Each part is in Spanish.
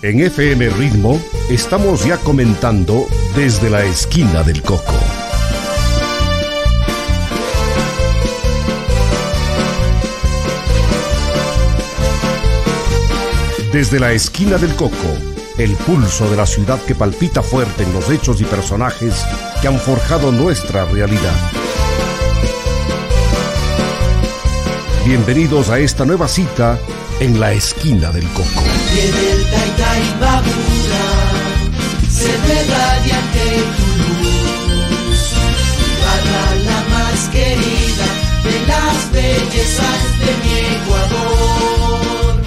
En FM Ritmo estamos ya comentando desde la esquina del Coco. Desde la esquina del Coco, el pulso de la ciudad que palpita fuerte en los hechos y personajes que han forjado nuestra realidad. Bienvenidos a esta nueva cita en la esquina del Coco. Viene el Taytaybabura, se ve radiante tu luz. Ibarra, la más querida de las bellezas de mi Ecuador.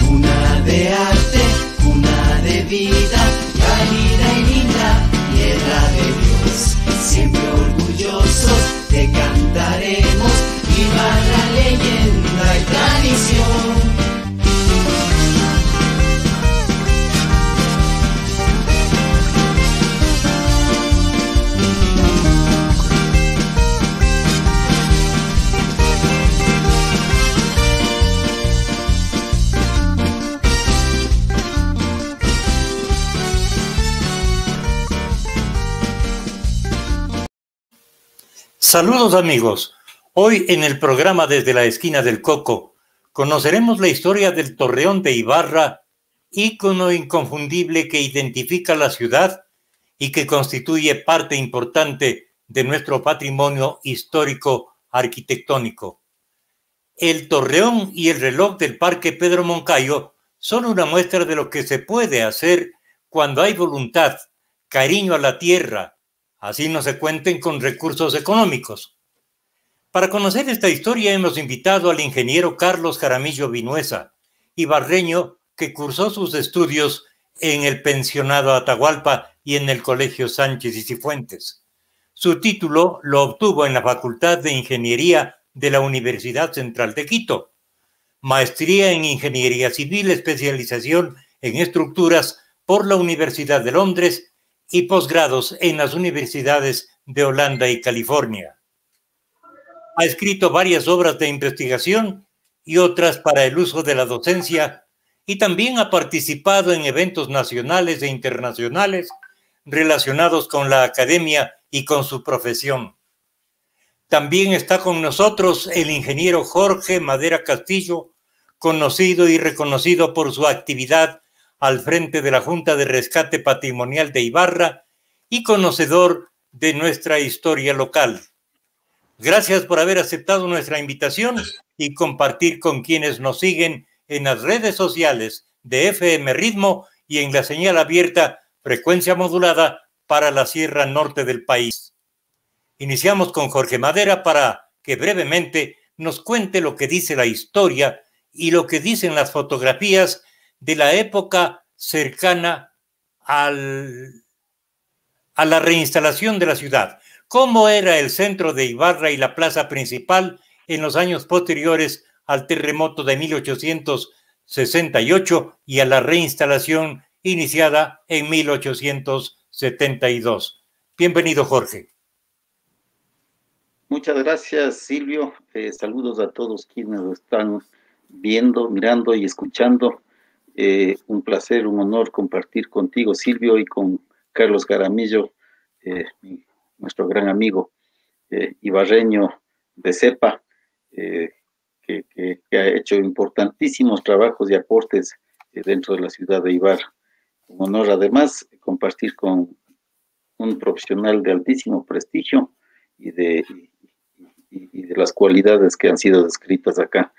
Cuna de arte, cuna de vida, cálida y linda, tierra de Dios. Siempre orgullosos te cantaremos, Ibarra, leyenda y tradición. Saludos amigos, hoy en el programa Desde la Esquina del Coco conoceremos la historia del Torreón de Ibarra, ícono inconfundible que identifica la ciudad y que constituye parte importante de nuestro patrimonio histórico arquitectónico. El Torreón y el reloj del Parque Pedro Moncayo son una muestra de lo que se puede hacer cuando hay voluntad, cariño a la tierra, así no se cuenten con recursos económicos. Para conocer esta historia hemos invitado al ingeniero Carlos Jaramillo Vinuesa, ibarreño que cursó sus estudios en el pensionado Atahualpa y en el Colegio Sánchez y Cifuentes. Su título lo obtuvo en la Facultad de Ingeniería de la Universidad Central de Quito, maestría en Ingeniería Civil, especialización en estructuras por la Universidad de Londres y posgrados en las universidades de Holanda y California. Ha escrito varias obras de investigación y otras para el uso de la docencia y también ha participado en eventos nacionales e internacionales relacionados con la academia y con su profesión. También está con nosotros el ingeniero Jorge Madera Castillo, conocido y reconocido por su actividad al frente de la Junta de Rescate Patrimonial de Ibarra y conocedor de nuestra historia local. Gracias por haber aceptado nuestra invitación y compartir con quienes nos siguen en las redes sociales de FM Ritmo y en la señal abierta frecuencia modulada para la Sierra Norte del país. Iniciamos con Jorge Madera para que brevemente nos cuente lo que dice la historia y lo que dicen las fotografías de la época cercana a la reinstalación de la ciudad. ¿Cómo era el centro de Ibarra y la plaza principal en los años posteriores al terremoto de 1868 y a la reinstalación iniciada en 1872? Bienvenido, Jorge. Muchas gracias, Silvio. Saludos a todos quienes lo están viendo, mirando y escuchando. Un placer, un honor compartir contigo, Silvio, y con Carlos Jaramillo, nuestro gran amigo ibarreño de cepa, que ha hecho importantísimos trabajos y aportes dentro de la ciudad de Ibarra. Un honor, además, compartir con un profesional de altísimo prestigio y de las cualidades que han sido descritas acá.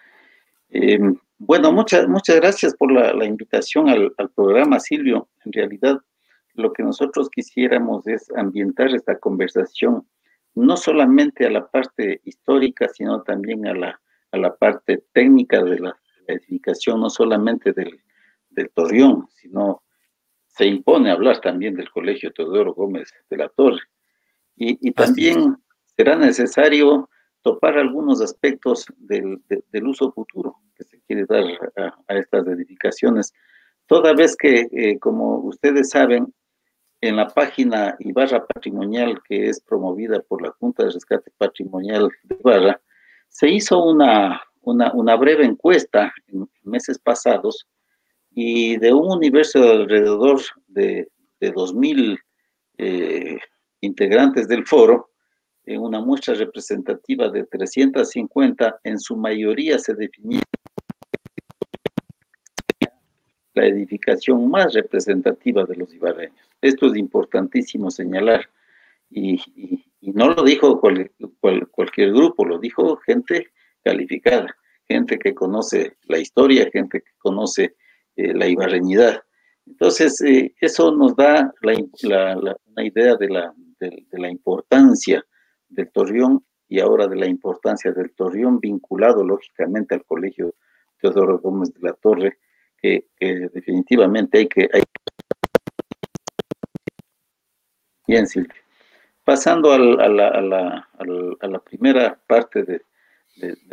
Bueno, muchas gracias por la invitación al programa, Silvio. En realidad, lo que nosotros quisiéramos es ambientar esta conversación no solamente a la parte histórica, sino también a la parte técnica de la edificación, no solamente del Torreón, sino se impone hablar también del Colegio Teodoro Gómez de la Torre. Y también será necesario topar algunos aspectos del uso futuro que se quiere dar a estas edificaciones, toda vez que, como ustedes saben, en la página Ibarra Patrimonial, que es promovida por la Junta de Rescate Patrimonial de Ibarra, se hizo una breve encuesta en meses pasados y de un universo de alrededor de 2000 integrantes del foro, en una muestra representativa de 350, en su mayoría se definía la edificación más representativa de los ibarreños. Esto es importantísimo señalar, y no lo dijo cualquier grupo, lo dijo gente calificada, gente que conoce la historia, gente que conoce la ibarreñidad. Entonces, eso nos da una idea de la importancia del Torreón, y ahora de la importancia del Torreón vinculado lógicamente al Colegio Teodoro Gómez de la Torre, que definitivamente Bien, Silvia. Pasando a la primera parte de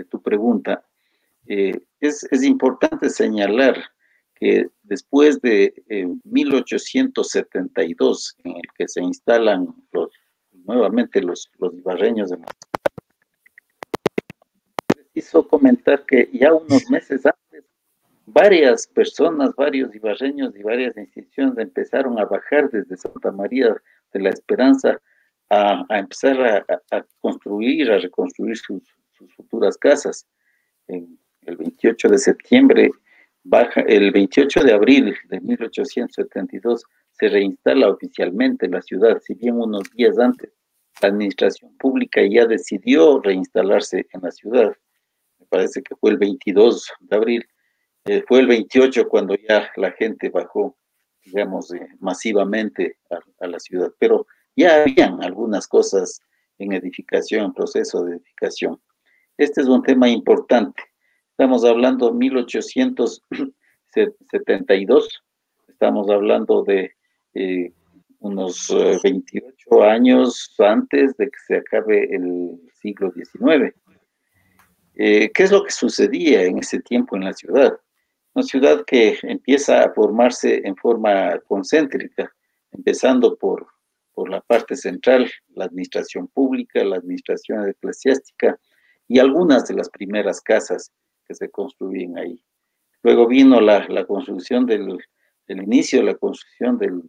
tu pregunta, es importante señalar que después de 1872, en el que se instalan nuevamente los ibarreños, hizo comentar que ya unos meses antes, varias personas, varios ibarreños y varias instituciones empezaron a bajar desde Santa María de la Esperanza a empezar a construir, a reconstruir sus futuras casas. En el 28 de septiembre, el 28 de abril de 1872 se reinstala oficialmente la ciudad, si bien unos días antes la administración pública ya decidió reinstalarse en la ciudad. Me parece que fue el 22 de abril. Fue el 28 cuando ya la gente bajó, digamos, masivamente a la ciudad, pero ya habían algunas cosas en edificación, en proceso de edificación. Este es un tema importante. Estamos hablando de 1872, estamos hablando de unos 28 años antes de que se acabe el siglo XIX. ¿Qué es lo que sucedía en ese tiempo en la ciudad? Una ciudad que empieza a formarse en forma concéntrica, empezando por la parte central, la administración pública, la administración eclesiástica y algunas de las primeras casas que se construían ahí. Luego vino la construcción del inicio de la construcción del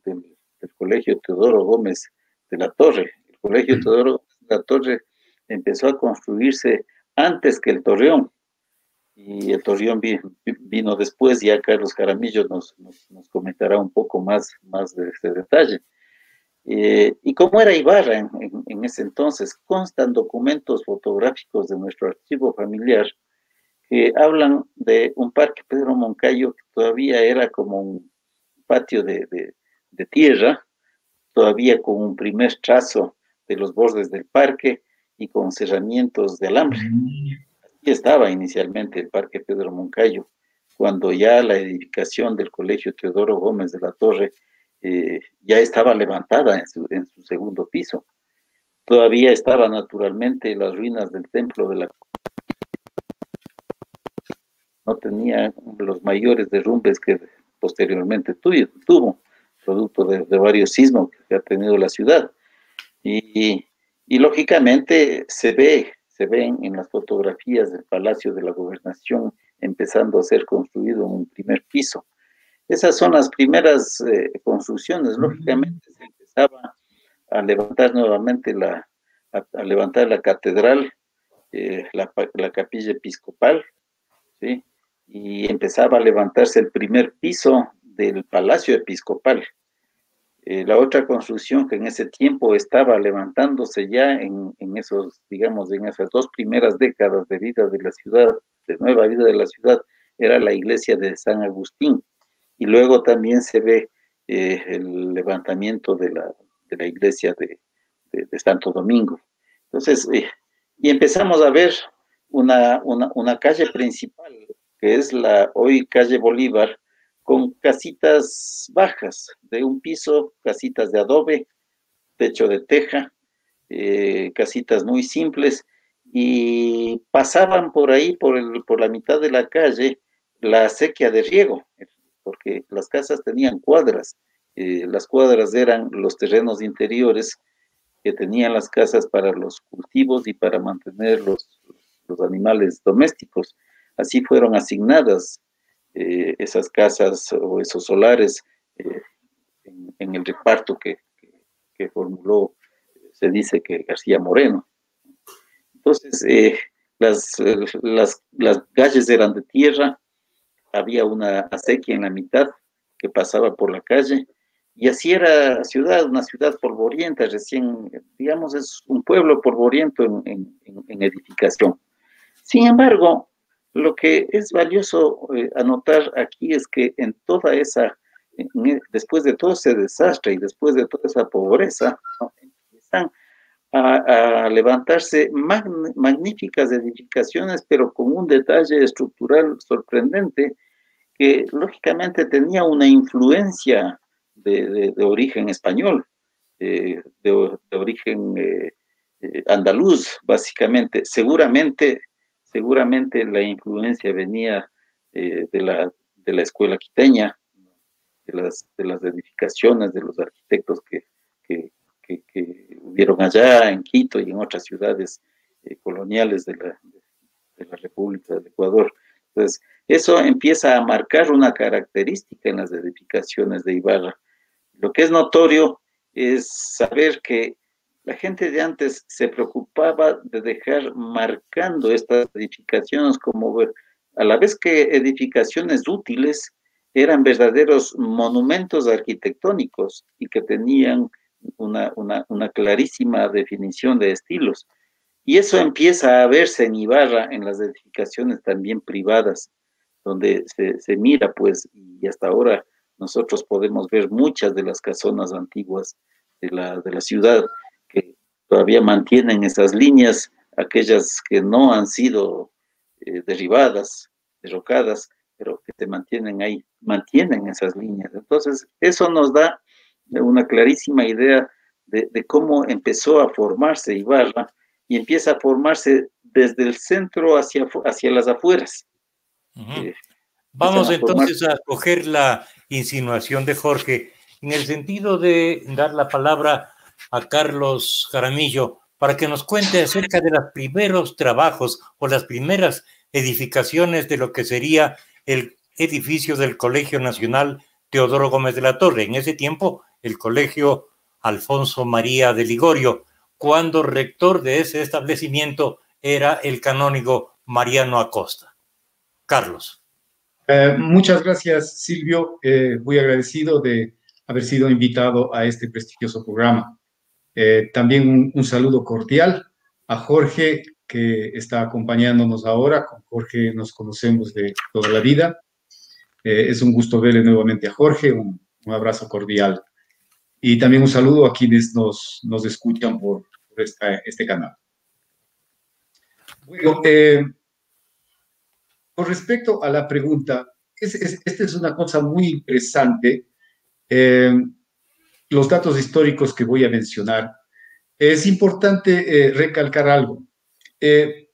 Colegio Teodoro Gómez de la Torre. El Colegio Teodoro Gómez de la Torre empezó a construirse antes que el Torreón, y el Torreón vino después. Ya Carlos Jaramillo nos comentará un poco más de este detalle. Y cómo era Ibarra en ese entonces, constan documentos fotográficos de nuestro archivo familiar que hablan de un parque Pedro Moncayo que todavía era como un patio de tierra, todavía con un primer trazo de los bordes del parque y con cerramientos de alambre. Así estaba inicialmente el Parque Pedro Moncayo, cuando ya la edificación del Colegio Teodoro Gómez de la Torre ya estaba levantada en su segundo piso. Todavía estaban naturalmente las ruinas del templo de la... No tenía los mayores derrumbes que posteriormente tuvo, producto de varios sismos que ha tenido la ciudad. Y lógicamente se ven en las fotografías del Palacio de la Gobernación empezando a ser construido en un primer piso. Esas son las primeras construcciones. Lógicamente se empezaba a levantar nuevamente a levantar la catedral, la capilla episcopal, ¿sí? Y empezaba a levantarse el primer piso del Palacio Episcopal. La otra construcción que en ese tiempo estaba levantándose ya en esos, digamos, en esas dos primeras décadas de vida de la ciudad, de nueva vida de la ciudad, era la iglesia de San Agustín. Y luego también se ve el levantamiento de la iglesia de Santo Domingo. Entonces, y empezamos a ver una calle principal, que es la hoy calle Bolívar, con casitas bajas de un piso, casitas de adobe, techo de teja, casitas muy simples, y pasaban por ahí, por la mitad de la calle, la acequia de riego, porque las casas tenían cuadras. Las cuadras eran los terrenos interiores que tenían las casas para los cultivos y para mantener los animales domésticos. Así fueron asignadas esas casas o esos solares en el reparto que formuló, se dice que García Moreno. Entonces, las calles eran de tierra, había una acequia en la mitad que pasaba por la calle, y así era la ciudad, una ciudad polvorienta, recién, digamos, es un pueblo polvoriento en edificación. Sin embargo, lo que es valioso anotar aquí es que en toda esa, después de todo ese desastre y después de toda esa pobreza, ¿no?, empiezan a levantarse magníficas edificaciones, pero con un detalle estructural sorprendente, que lógicamente tenía una influencia de origen español, de origen andaluz, básicamente. Seguramente la influencia venía de la escuela quiteña, de las edificaciones, de los arquitectos que, que hubieron allá en Quito y en otras ciudades coloniales de la República del Ecuador. Entonces, eso empieza a marcar una característica en las edificaciones de Ibarra. Lo que es notorio es saber que la gente de antes se preocupaba de dejar marcando estas edificaciones como, a la vez que edificaciones útiles, eran verdaderos monumentos arquitectónicos y que tenían una clarísima definición de estilos. Y eso empieza a verse en Ibarra, en las edificaciones también privadas, donde se mira, pues, y hasta ahora nosotros podemos ver muchas de las casonas antiguas de la ciudad que todavía mantienen esas líneas, aquellas que no han sido derribadas, derrocadas, pero que se mantienen ahí, mantienen esas líneas. Entonces, eso nos da una clarísima idea de cómo empezó a formarse Ibarra, y empieza a formarse desde el centro hacia las afueras. Vamos entonces a coger la insinuación de Jorge en el sentido de dar la palabra a Carlos Jaramillo para que nos cuente acerca de los primeros trabajos o las primeras edificaciones de lo que sería el edificio del Colegio Nacional Teodoro Gómez de la Torre. En ese tiempo, el Colegio Alfonso María de Ligorio, cuando rector de ese establecimiento era el canónigo Mariano Acosta. Carlos. Muchas gracias, Silvio. Muy agradecido de haber sido invitado a este prestigioso programa. También un saludo cordial a Jorge, que está acompañándonos ahora. Con Jorge nos conocemos de toda la vida. Es un gusto verle nuevamente a Jorge. Un abrazo cordial. Y también un saludo a quienes nos escuchan por este canal. Bueno, con respecto a la pregunta, esta es una cosa muy interesante. Los datos históricos que voy a mencionar, es importante recalcar algo.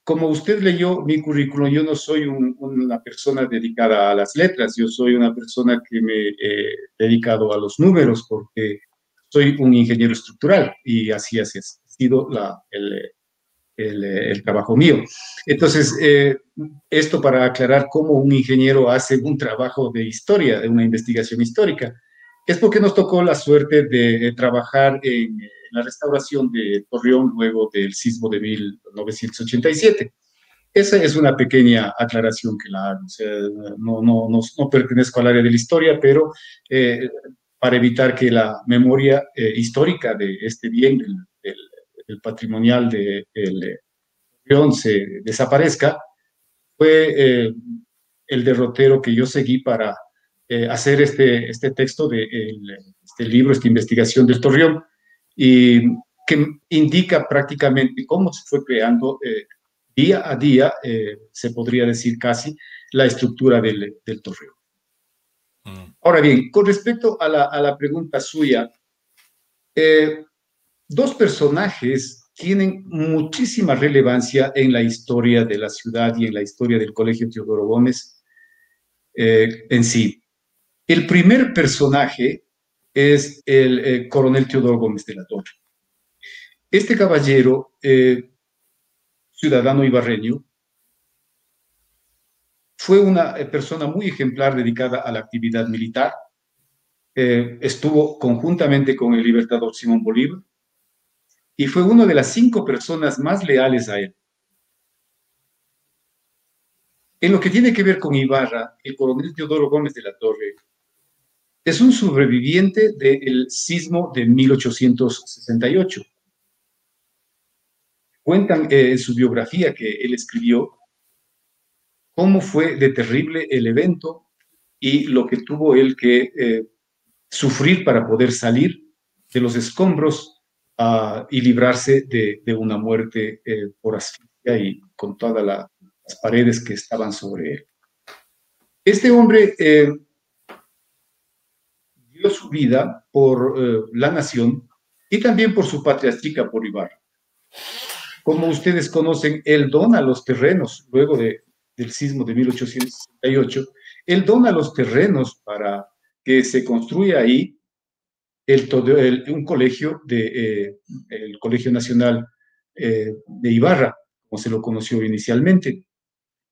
Como usted leyó mi currículum, yo no soy una persona dedicada a las letras, yo soy una persona que me he dedicado a los números porque soy un ingeniero estructural y así ha sido el trabajo mío. Entonces, esto para aclarar cómo un ingeniero hace un trabajo de historia, de una investigación histórica, es porque nos tocó la suerte de trabajar en la restauración de Torreón luego del sismo de 1987. Esa es una pequeña aclaración que la hago. O sea, no pertenezco al área de la historia, pero para evitar que la memoria histórica de este bien, el patrimonial de Torreón se desaparezca, fue el derrotero que yo seguí para hacer este texto de este libro, esta investigación del Torreón, y que indica prácticamente cómo se fue creando día a día, se podría decir casi, la estructura del Torreón. Ahora bien, con respecto a la pregunta suya, dos personajes tienen muchísima relevancia en la historia de la ciudad y en la historia del Colegio Teodoro Gómez en sí. El primer personaje es el coronel Teodoro Gómez de la Torre. Este caballero, ciudadano ibarreño, Fue una persona muy ejemplar dedicada a la actividad militar. Estuvo conjuntamente con el libertador Simón Bolívar y fue una de las 5 personas más leales a él. En lo que tiene que ver con Ibarra, el coronel Teodoro Gómez de la Torre es un sobreviviente del sismo de 1868. Cuentan en su biografía que él escribió cómo fue de terrible el evento y lo que tuvo él que sufrir para poder salir de los escombros y librarse de una muerte por asfixia y con todas las paredes que estaban sobre él. Este hombre dio su vida por la nación y también por su patria chica, por Ibarra. Como ustedes conocen, él dona los terrenos, luego del sismo de 1868, él dona los terrenos para que se construya ahí un colegio, el Colegio Nacional de Ibarra, como se lo conoció inicialmente,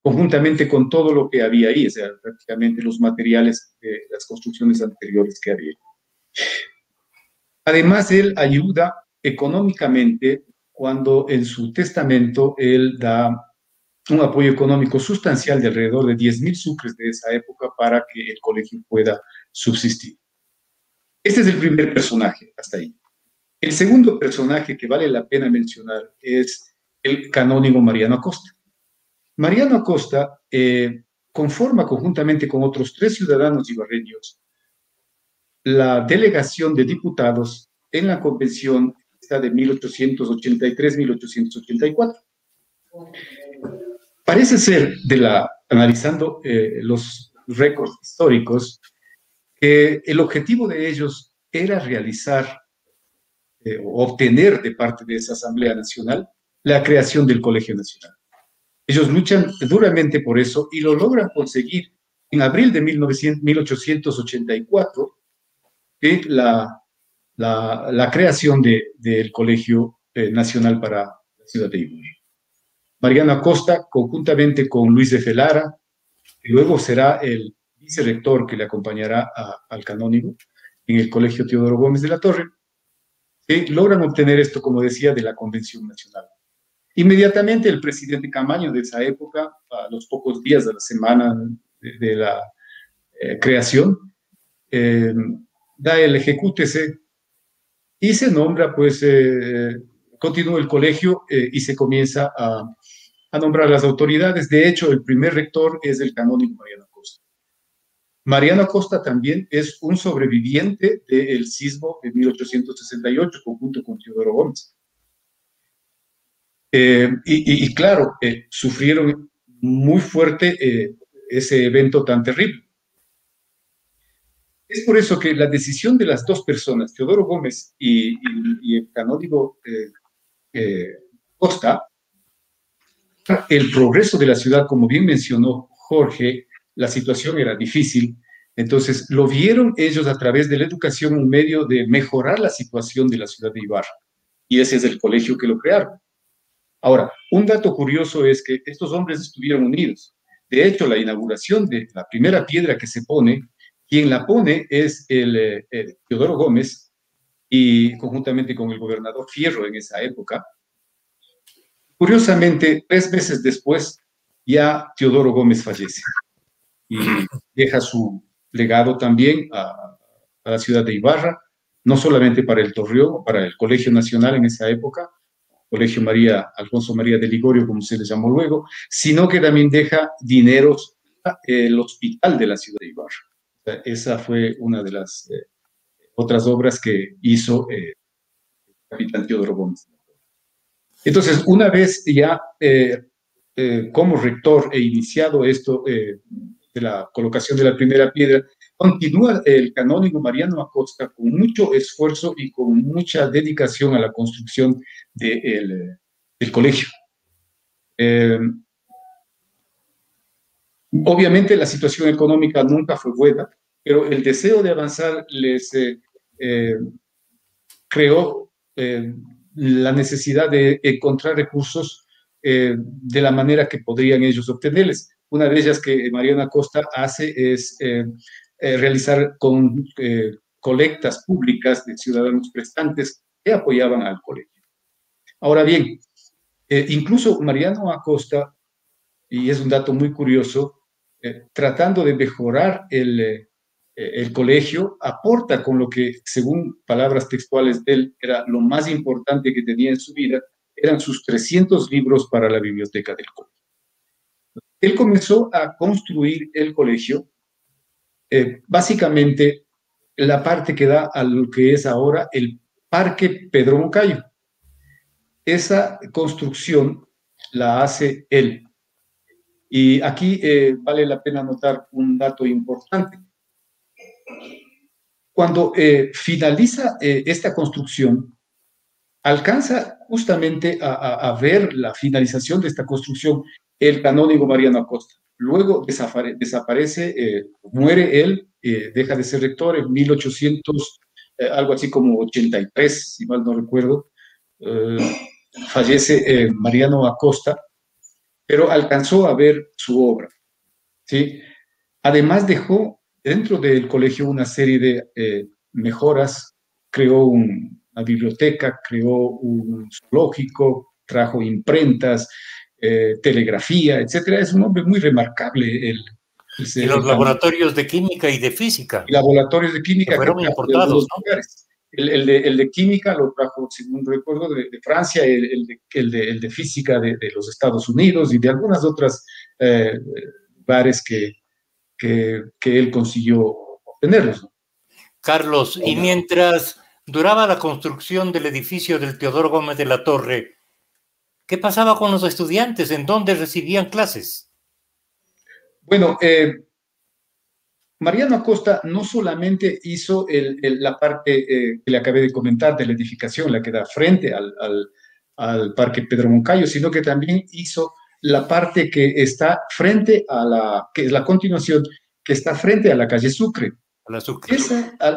conjuntamente con todo lo que había ahí, o sea, prácticamente los materiales de las construcciones anteriores que había. Además, él ayuda económicamente cuando en su testamento él da un apoyo económico sustancial de alrededor de 10.000 sucres de esa época para que el colegio pueda subsistir. Este es el primer personaje, hasta ahí. El segundo personaje que vale la pena mencionar es el canónigo Mariano Acosta. Mariano Acosta conforma conjuntamente con otros 3 ciudadanos ibarreños la delegación de diputados en la convención de 1883-1884. Parece ser, analizando los récords históricos, que el objetivo de ellos era realizar o obtener de parte de esa Asamblea Nacional la creación del Colegio Nacional. Ellos luchan duramente por eso y lo logran conseguir en abril de 1884, la creación del Colegio Nacional para la ciudad de Ibarra. Mariano Acosta, conjuntamente con Luis de Felara, que luego será el vicerrector que le acompañará al canónigo en el Colegio Teodoro Gómez de la Torre, logran obtener esto, como decía, de la Convención Nacional. Inmediatamente el presidente Camaño de esa época, a los pocos días de la semana de la creación, da el ejecútese y se nombra, pues, continúa el colegio y se comienza a nombrar las autoridades. De hecho, el primer rector es el canónigo Mariano Acosta. Mariano Acosta también es un sobreviviente del sismo de 1868, conjunto con Teodoro Gómez. Y claro, sufrieron muy fuerte ese evento tan terrible. Es por eso que la decisión de las 2 personas, Teodoro Gómez y el canónigo Costa, el progreso de la ciudad, como bien mencionó Jorge, la situación era difícil, entonces lo vieron ellos a través de la educación un medio de mejorar la situación de la ciudad de Ibarra, y ese es el colegio que lo crearon. Ahora, un dato curioso es que estos hombres estuvieron unidos. De hecho, la inauguración de la primera piedra que se pone, quien la pone es el Teodoro Gómez, y conjuntamente con el gobernador Fierro en esa época. Curiosamente, 3 meses después, ya Teodoro Gómez fallece y deja su legado también a la ciudad de Ibarra, no solamente para el Torreón, para el Colegio Nacional en esa época, Colegio Alfonso María de Ligorio, como se le llamó luego, sino que también deja dineros el hospital de la ciudad de Ibarra. O sea, esa fue una de las otras obras que hizo el capitán Teodoro Gómez. Entonces, una vez ya como rector e iniciado esto de la colocación de la primera piedra, continúa el canónigo Mariano Acosta con mucho esfuerzo y con mucha dedicación a la construcción del colegio. Obviamente la situación económica nunca fue buena, pero el deseo de avanzar les creó la necesidad de encontrar recursos de la manera que podrían ellos obtenerles. Una de ellas que Mariano Acosta hace es realizar colectas públicas de ciudadanos prestantes que apoyaban al colegio. Ahora bien, incluso Mariano Acosta, y es un dato muy curioso, tratando de mejorar el colegio, aporta con lo que, según palabras textuales de él, era lo más importante que tenía en su vida, eran sus 300 libros para la biblioteca del colegio. Él comenzó a construir el colegio, básicamente la parte que da a lo que es ahora el Parque Pedro Moncayo. Esa construcción la hace él. Y aquí vale la pena notar un dato importante. Cuando finaliza esta construcción, alcanza justamente a ver la finalización de esta construcción el canónigo Mariano Acosta. Luego desaparece, muere él, deja de ser rector en 1800, algo así como 83, si mal no recuerdo. Fallece Mariano Acosta, pero alcanzó a ver su obra, ¿sí? Además dejó dentro del colegio una serie de mejoras, creó una biblioteca, creó un zoológico, trajo imprentas, telegrafía, etcétera. Es un hombre muy remarcable. Y los laboratorios de química y de física. Y laboratorios de química que fueron importados, ¿no? Lugares. El de química lo trajo, según recuerdo, de Francia, el de física de los Estados Unidos y de algunas otras lugares que él consiguió obtenerlos, ¿no? Carlos, y mientras duraba la construcción del edificio del Teodoro Gómez de la Torre, ¿qué pasaba con los estudiantes? ¿En dónde recibían clases? Bueno, Mariano Acosta no solamente hizo la parte que le acabé de comentar de la edificación, la que da frente al Parque Pedro Moncayo, sino que también hizo la parte que está frente que es la continuación, que está frente a la calle Sucre. A la Sucre.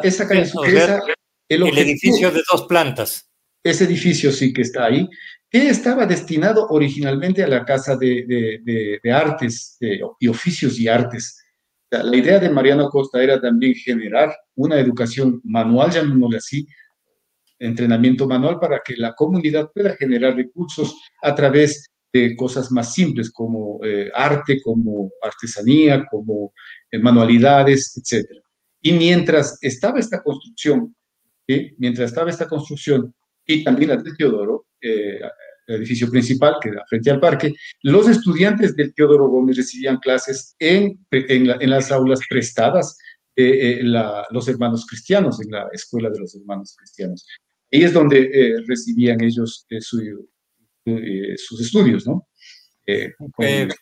Esa calle Sucre, o sea, el edificio de 2 plantas. Ese edificio sí que está ahí, que estaba destinado originalmente a la Casa de Artes y Oficios y Artes. La idea de Mariano Acosta era también generar una educación manual, llamémosle así, entrenamiento manual para que la comunidad pueda generar recursos a través de cosas más simples como arte, como artesanía, como manualidades, etc. Y mientras estaba esta construcción, ¿sí? Mientras estaba esta construcción y también la de Teodoro, el edificio principal que da frente al parque, los estudiantes del Teodoro Gómez recibían clases en las aulas prestadas de los hermanos cristianos, en la escuela de los hermanos cristianos. Ahí es donde recibían ellos sus estudios, ¿no?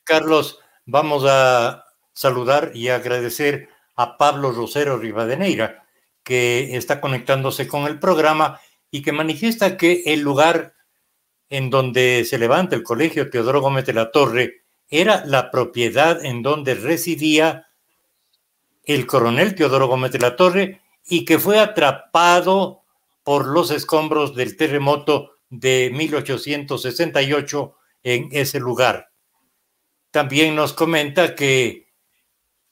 Carlos, vamos a saludar y agradecer a Pablo Rosero Rivadeneira, que está conectándose con el programa y que manifiesta que el lugar en donde se levanta el colegio Teodoro Gómez de la Torre era la propiedad en donde residía el coronel Teodoro Gómez de la Torre y que fue atrapado por los escombros del terremoto de 1868 en ese lugar. También nos comenta que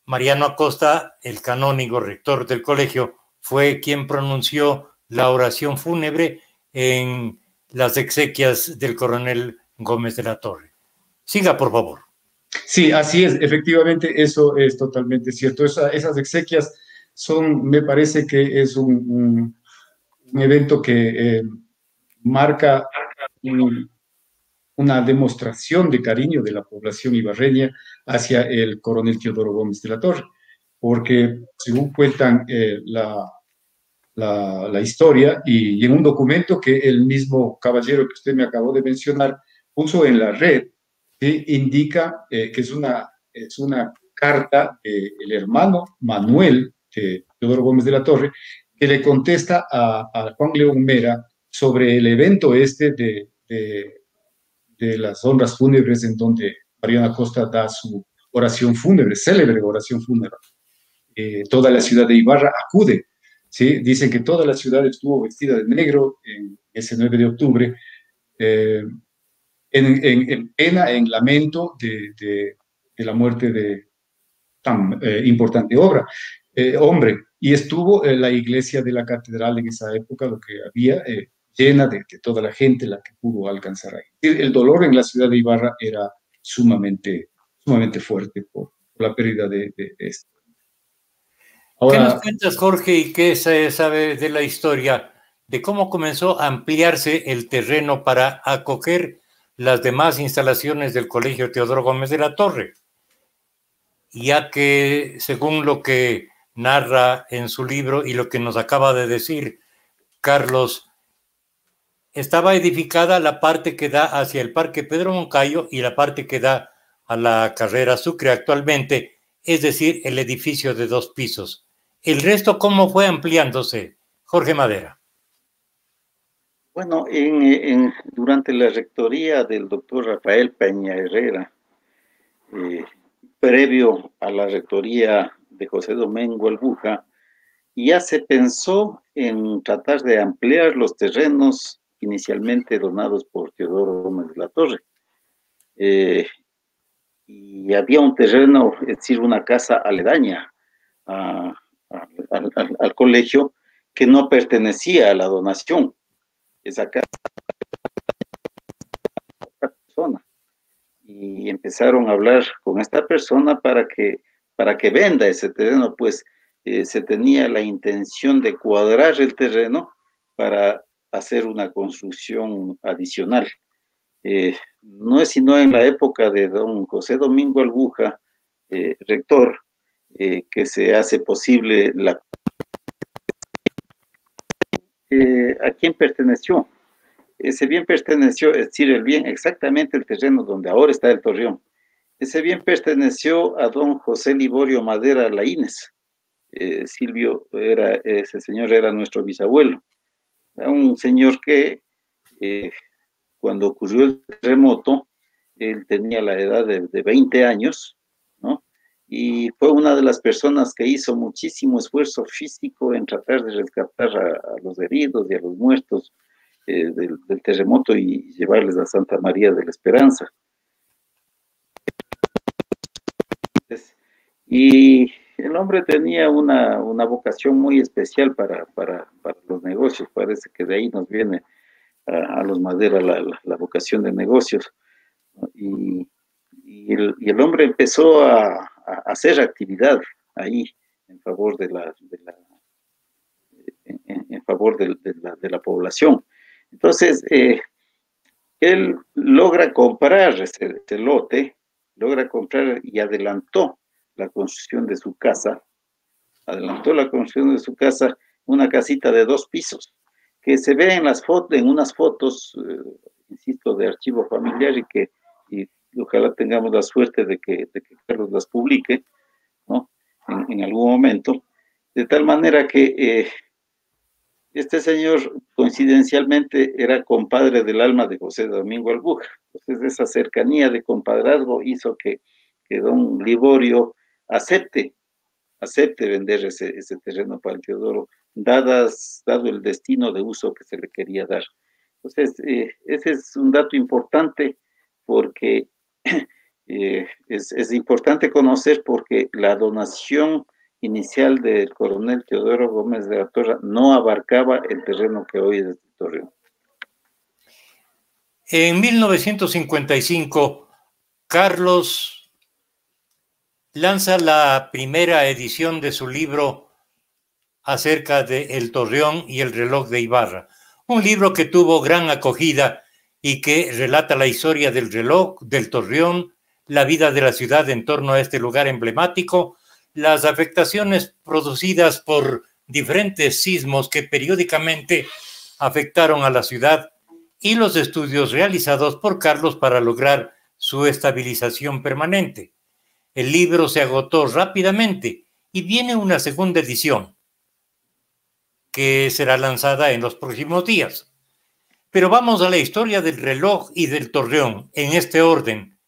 Mariano Acosta, el canónigo rector del colegio, fue quien pronunció la oración fúnebre en las exequias del coronel Gómez de la Torre. Siga, por favor. Sí, así es. Efectivamente, eso es totalmente cierto. Esas exequias me parece que es un evento que marca una demostración de cariño de la población ibarreña hacia el coronel Teodoro Gómez de la Torre, porque según cuentan la historia y en un documento que el mismo caballero que usted me acabó de mencionar puso en la red, que indica que es una carta del hermano Manuel Teodoro Gómez de la Torre, que le contesta a Juan León Mera sobre el evento de las honras fúnebres en donde Mariano Acosta da su oración fúnebre, célebre oración fúnebre. Toda la ciudad de Ibarra acude, ¿sí? Dicen que toda la ciudad estuvo vestida de negro en ese 9 de octubre, en pena, en lamento de la muerte de tan importante hombre. Y estuvo la iglesia de la catedral en esa época, lo que había, llena de toda la gente la que pudo alcanzar ahí. El dolor en la ciudad de Ibarra era sumamente fuerte por la pérdida de esto. ¿Qué nos Ahora, cuentas, Jorge, y qué se sabe de la historia de cómo comenzó a ampliarse el terreno para acoger las demás instalaciones del Colegio Teodoro Gómez de la Torre? Ya que, según lo que narra en su libro y lo que nos acaba de decir Carlos, estaba edificada la parte que da hacia el Parque Pedro Moncayo y la parte que da a la carrera Sucre actualmente, es decir, el edificio de 2 pisos. ¿El resto cómo fue ampliándose, Jorge Madera? Bueno, durante la rectoría del doctor Rafael Peña Herrera, previo a la rectoría de José Domingo Albuja, ya se pensó en tratar de ampliar los terrenos inicialmente donados por Teodoro Gómez de la Torre. Y había un terreno, es decir, una casa aledaña al colegio que no pertenecía a la donación. Esa casa a otra persona. Y empezaron a hablar con esta persona para que venda ese terreno, pues se tenía la intención de cuadrar el terreno para hacer una construcción adicional. No es sino en la época de don José Domingo Albuja, rector, que se hace posible ¿a quién perteneció? Ese bien perteneció, es decir, el bien, exactamente el terreno donde ahora está el Torreón. Ese bien perteneció a don José Liborio Madera Laínez. Silvio, ese señor era nuestro bisabuelo. Era un señor que cuando ocurrió el terremoto, él tenía la edad de 20 años, ¿no? Y fue una de las personas que hizo muchísimo esfuerzo físico en tratar de rescatar a los heridos y a los muertos del terremoto y llevarles a Santa María de la Esperanza. Y el hombre tenía una vocación muy especial para los negocios. Parece que de ahí nos viene a los Madera la vocación de negocios. Y el hombre empezó a hacer actividad ahí en favor de la población. Entonces, él logra comprar este lote, logra comprar y adelantó la construcción de su casa, una casita de 2 pisos, que se ve en unas fotos, insisto, de archivo familiar y ojalá tengamos la suerte de que Carlos las publique, ¿no? En algún momento, de tal manera que este señor coincidencialmente era compadre del alma de José Domingo Albuja. Entonces esa cercanía de compadrazgo hizo que don Liborio acepte vender ese terreno para el Teodoro, dado el destino de uso que se le quería dar. Entonces, ese es un dato importante porque es importante conocer porque la donación inicial del coronel Teodoro Gómez de la Torre no abarcaba el terreno que hoy es el Torreón. En 1955, Carlos lanza la primera edición de su libro acerca de El Torreón y el reloj de Ibarra, un libro que tuvo gran acogida y que relata la historia del reloj, del Torreón, la vida de la ciudad en torno a este lugar emblemático, las afectaciones producidas por diferentes sismos que periódicamente afectaron a la ciudad y los estudios realizados por Carlos para lograr su estabilización permanente. El libro se agotó rápidamente y viene una segunda edición que será lanzada en los próximos días. Pero vamos a la historia del reloj y del Torreón en este orden,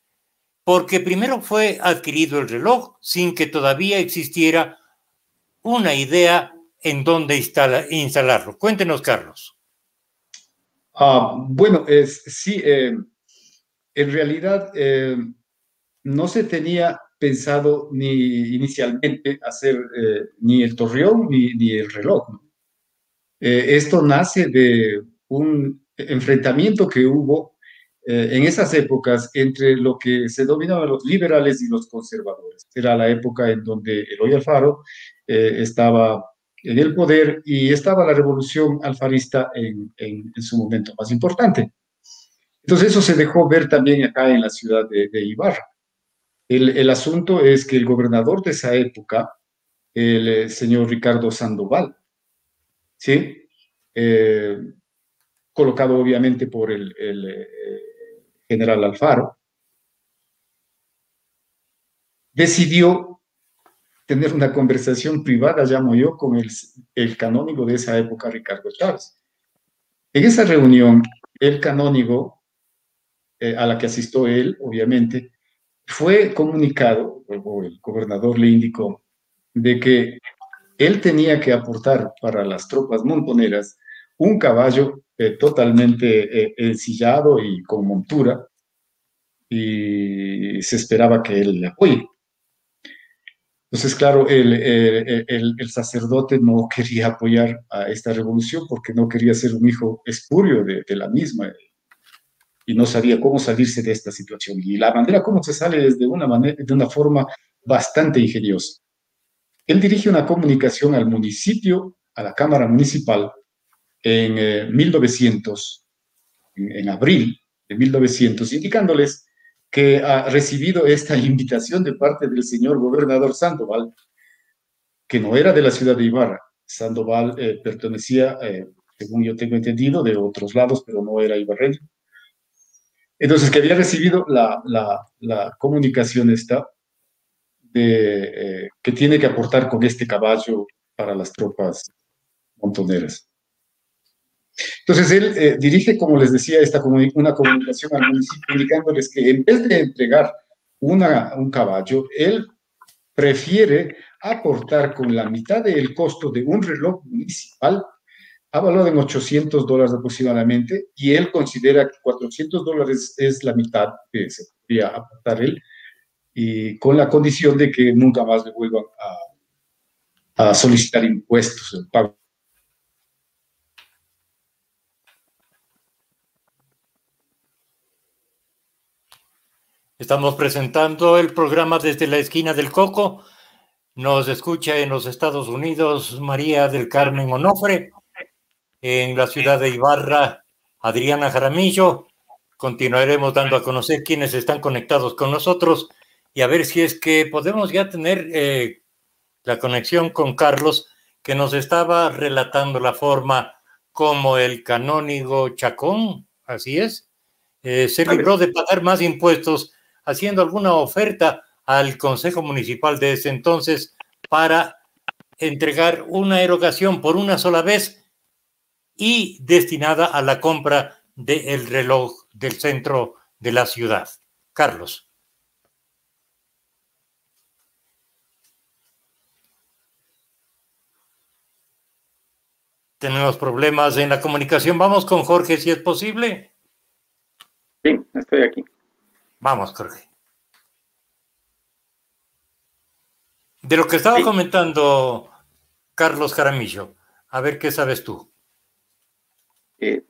porque primero fue adquirido el reloj sin que todavía existiera una idea en dónde instalarlo. Cuéntenos, Carlos. Bueno, sí, en realidad no se tenía pensado ni inicialmente hacer ni el torreón ni el reloj, ¿no? Esto nace de un enfrentamiento que hubo en esas épocas entre lo que se denominaban los liberales y los conservadores. Era la época en donde Eloy Alfaro estaba en el poder y estaba la revolución alfarista en su momento más importante. Entonces eso se dejó ver también acá en la ciudad de Ibarra. El asunto es que el gobernador de esa época, el señor Ricardo Sandoval, ¿sí? Eh, colocado obviamente por el general Alfaro, decidió tener una conversación privada, llamo yo, con el canónigo de esa época, Ricardo Chávez. En esa reunión, el canónigo, a la que asistió él, obviamente, fue comunicado, o el gobernador le indicó, de que él tenía que aportar para las tropas montoneras un caballo totalmente ensillado y con montura, y se esperaba que él le apoye. Entonces, claro, el sacerdote no quería apoyar a esta revolución porque no quería ser un hijo espurio de la misma y no sabía cómo salirse de esta situación. Y la manera como se sale es de una forma bastante ingeniosa. Él dirige una comunicación al municipio, a la Cámara Municipal, en 1900, en abril de 1900, indicándoles que ha recibido esta invitación de parte del señor gobernador Sandoval, que no era de la ciudad de Ibarra. Sandoval pertenecía, según yo tengo entendido, de otros lados, pero no era ibarreño. Entonces, que había recibido la comunicación esta de que tiene que aportar con este caballo para las tropas montoneras. Entonces, él dirige, como les decía, una comunicación al municipio indicándoles que en vez de entregar un caballo, él prefiere aportar con la mitad del costo de un reloj municipal, avalado en $800 aproximadamente, y él considera que $400 es la mitad que se podría aportar él, y con la condición de que nunca más le vuelvan a solicitar impuestos, el pago. Estamos presentando el programa Desde la Esquina del Coco. Nos escucha en los Estados Unidos María del Carmen Onofre, en la ciudad de Ibarra Adriana Jaramillo. Continuaremos dando a conocer quiénes están conectados con nosotros y a ver si es que podemos ya tener la conexión con Carlos, que nos estaba relatando la forma como el canónigo Chacón, así es, se libró de pagar más impuestos haciendo alguna oferta al Consejo Municipal de ese entonces para entregar una erogación por una sola vez y destinada a la compra del reloj del centro de la ciudad. Carlos. Tenemos problemas en la comunicación. Vamos con Jorge, si es posible. Sí, estoy aquí. Vamos, Jorge. De lo que estaba comentando Carlos Jaramillo, a ver qué sabes tú.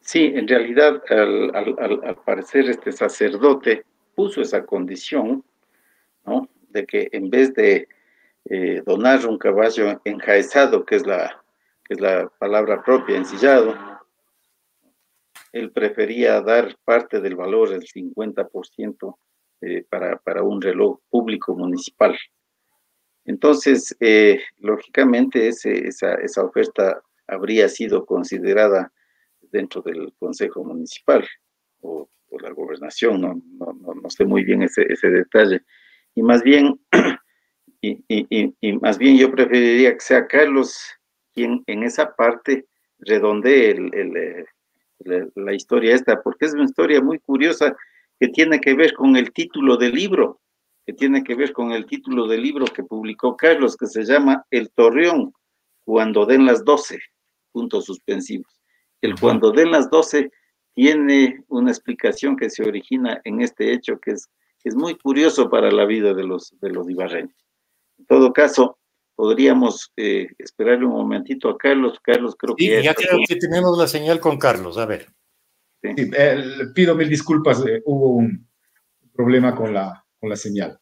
Sí, en realidad, al parecer, este sacerdote puso esa condición, ¿no? De que en vez de donar un caballo enjaezado, que es la palabra propia, ensillado, él prefería dar parte del valor, el 50%, para un reloj público municipal. Entonces, lógicamente, esa oferta habría sido considerada dentro del Consejo Municipal o la gobernación, no sé muy bien ese detalle. Y más bien, más bien yo preferiría que sea Carlos quien en esa parte redondee la historia esta, porque es una historia muy curiosa que tiene que ver con el título del libro, que publicó Carlos, que se llama El Torreón, cuando den las 12, puntos suspensivos. El cuando den las 12 tiene una explicación que se origina en este hecho, que es es muy curioso para la vida de los ibarreños. En todo caso, podríamos esperarle un momentito a Carlos. Carlos, creo que Sí, ya creo que tenemos la señal con Carlos. A ver. Sí, pido mil disculpas, hubo un problema con la señal.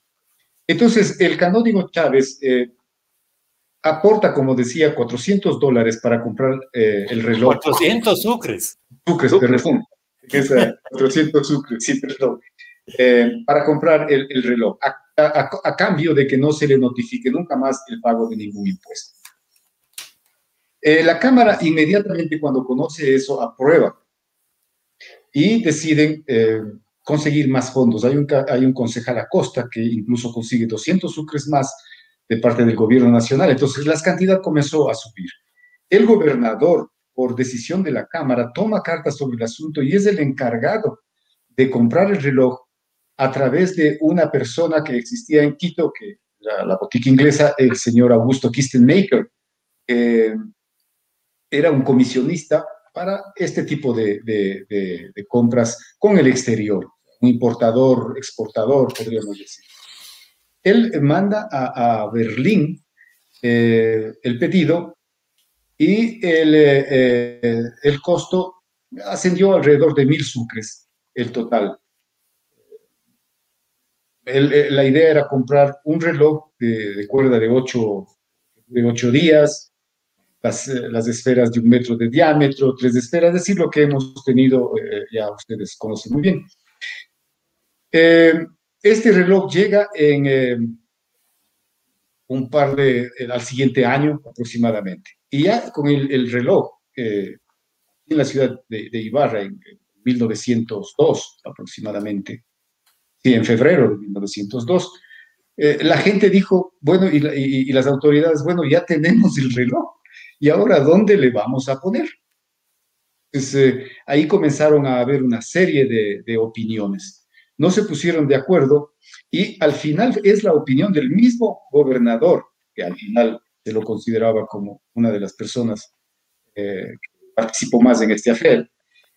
Entonces, el canónigo Chávez aporta, como decía, $400 para comprar el reloj. 400 sucres. Sucres, perdón. Es 400 sucres, sí, perdón. Para comprar el reloj, a cambio de que no se le notifique nunca más el pago de ningún impuesto. La Cámara inmediatamente cuando conoce eso aprueba y deciden conseguir más fondos. Hay un concejal Acosta que incluso consigue 200 sucres más de parte del gobierno nacional. Entonces la cantidad comenzó a subir. El gobernador, por decisión de la Cámara, toma cartas sobre el asunto y es el encargado de comprar el reloj a través de una persona que existía en Quito, que la botica inglesa, el señor Augusto Kistenmaker, era un comisionista para este tipo de compras con el exterior, un importador, exportador, podríamos decir. Él manda a Berlín el pedido y el costo ascendió alrededor de 1.000 sucres, el total. La idea era comprar un reloj de cuerda de 8 días, las esferas de 1 metro de diámetro, 3 esferas, es decir, lo que hemos tenido, ya ustedes conocen muy bien. Este reloj llega en al siguiente año aproximadamente. Y ya con el reloj en la ciudad de Ibarra en 1902 aproximadamente, sí, en febrero de 1902, la gente dijo, bueno, y las autoridades, bueno, ya tenemos el reloj, ¿y ahora dónde le vamos a poner? Entonces, ahí comenzaron a haber una serie de opiniones. No se pusieron de acuerdo y al final es la opinión del mismo gobernador, que al final se lo consideraba como una de las personas que participó más en este affair.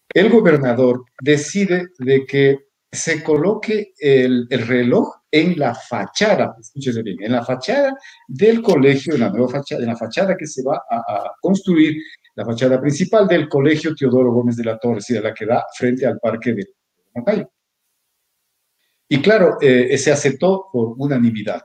El gobernador decide de que se coloque el reloj en la fachada, escúchese bien, en la fachada del colegio, en la nueva fachada, en la fachada que se va a construir, la fachada principal del colegio Teodoro Gómez de la Torre, la que da frente al parque de Moncayo. Y claro, se aceptó por unanimidad.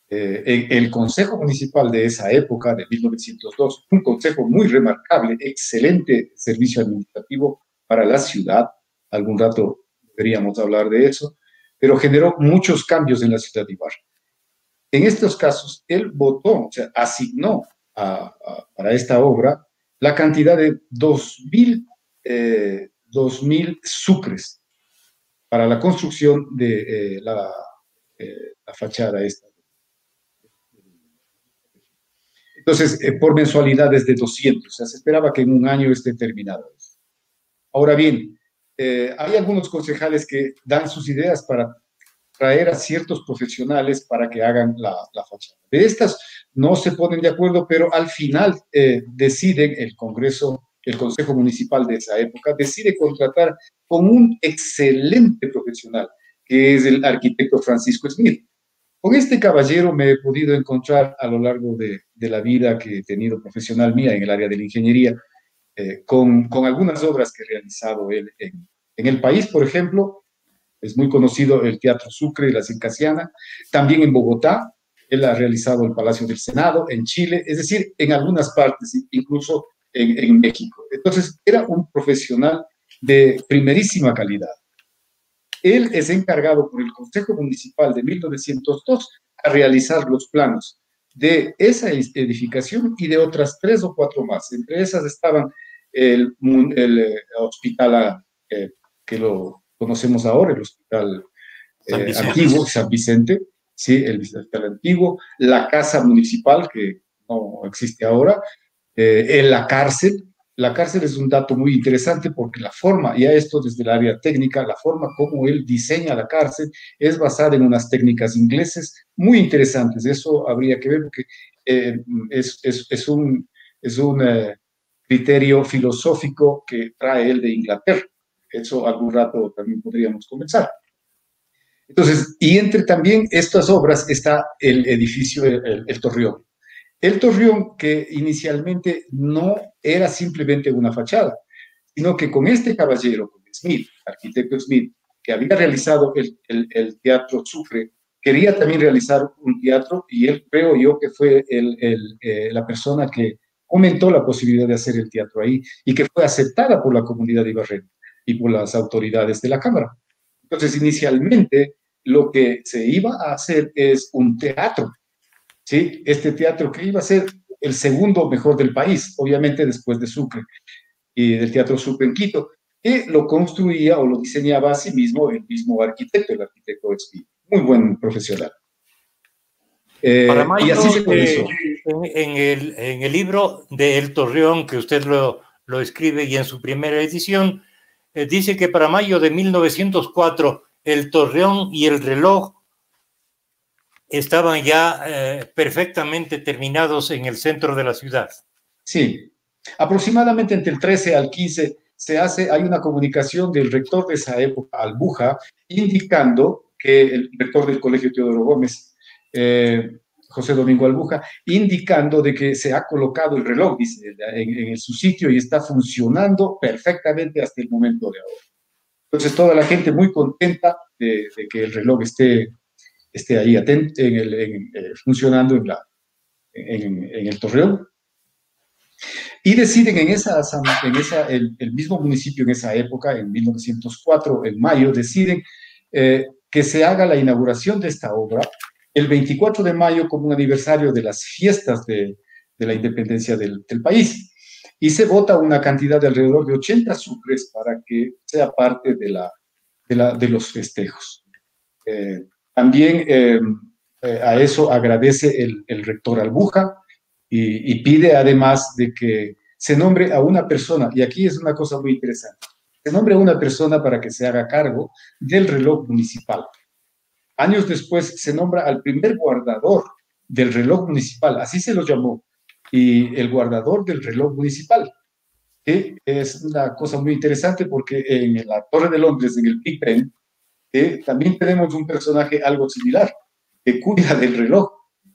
El Consejo Municipal de esa época, de 1902, un consejo muy remarcable, excelente servicio administrativo para la ciudad, algún rato deberíamos hablar de eso, pero generó muchos cambios en la ciudad de Ibarra. En estos casos, él votó, o sea, asignó para esta obra la cantidad de 2.000 sucres para la construcción de la fachada esta. Entonces, por mensualidades de 200, o sea, se esperaba que en un año esté terminado. Ahora bien, hay algunos concejales que dan sus ideas para traer a ciertos profesionales para que hagan la fachada. De estas no se ponen de acuerdo, pero al final deciden el Consejo Municipal de esa época, decide contratar con un excelente profesional, que es el arquitecto Francisco Smith. Con este caballero me he podido encontrar a lo largo de la vida que he tenido profesional mía en el área de la ingeniería, con algunas obras que ha realizado él en el país, por ejemplo. Es muy conocido el Teatro Sucre, la Circasiana, también en Bogotá. Él ha realizado el Palacio del Senado, en Chile, es decir, en algunas partes, incluso en México. Entonces, era un profesional de primerísima calidad. Él es encargado por el Consejo Municipal de 1902 a realizar los planos de esa edificación y de otras 3 o 4 más. Entre esas estaban el hospital que lo conocemos ahora, el hospital antiguo, San Vicente, sí, el hospital antiguo, la casa municipal, que no existe ahora, la cárcel. La cárcel es un dato muy interesante porque la forma, ya esto desde el área técnica, la forma como él diseña la cárcel es basada en unas técnicas inglesas muy interesantes. Eso habría que ver porque es un criterio filosófico que trae él de Inglaterra. Eso algún rato también podríamos comenzar. Entonces, y entre también estas obras está el edificio, el Torreón. El Torreón que inicialmente no era simplemente una fachada, sino que con este caballero, con Smith, arquitecto Smith, que había realizado el Teatro Sucre, quería también realizar un teatro y él creo yo que fue la persona que comentó la posibilidad de hacer el teatro ahí y que fue aceptada por la comunidad de Ibarretxe y por las autoridades de la Cámara. Entonces, inicialmente, lo que se iba a hacer es un teatro, ¿sí? Este teatro que iba a ser el segundo mejor del país, obviamente después de Sucre y del Teatro Sucre en Quito, que lo construía o lo diseñaba a sí mismo el mismo arquitecto, el arquitecto Smith, muy buen profesional. Paramayo, y así se comenzó. en el libro de El Torreón, que usted lo escribe y en su primera edición, dice que para mayo de 1904 el Torreón y el reloj estaban ya perfectamente terminados en el centro de la ciudad. Sí, aproximadamente entre el 13 al 15 hay una comunicación del rector de esa época, Albuja, indicando que el rector del Colegio Teodoro Gómez, José Domingo Albuja, indicando de que se ha colocado el reloj, dice, en su sitio y está funcionando perfectamente hasta el momento de ahora. Entonces, toda la gente muy contenta de que el reloj esté ahí funcionando en el Torreón. Y deciden el mismo municipio en esa época, en 1904, en mayo, deciden que se haga la inauguración de esta obra el 24 de mayo como un aniversario de las fiestas de la independencia del país. Y se vota una cantidad de alrededor de 80 sucres para que sea parte de los festejos. También a eso agradece el rector Albuja, y pide además de que se nombre a una persona, y aquí es una cosa muy interesante, se nombre a una persona para que se haga cargo del reloj municipal. Años después se nombra al primer guardador del reloj municipal, así se lo llamó, y el guardador del reloj municipal, que es una cosa muy interesante porque en la Torre de Londres, en el Big Ben, también tenemos un personaje algo similar, que cuida del reloj.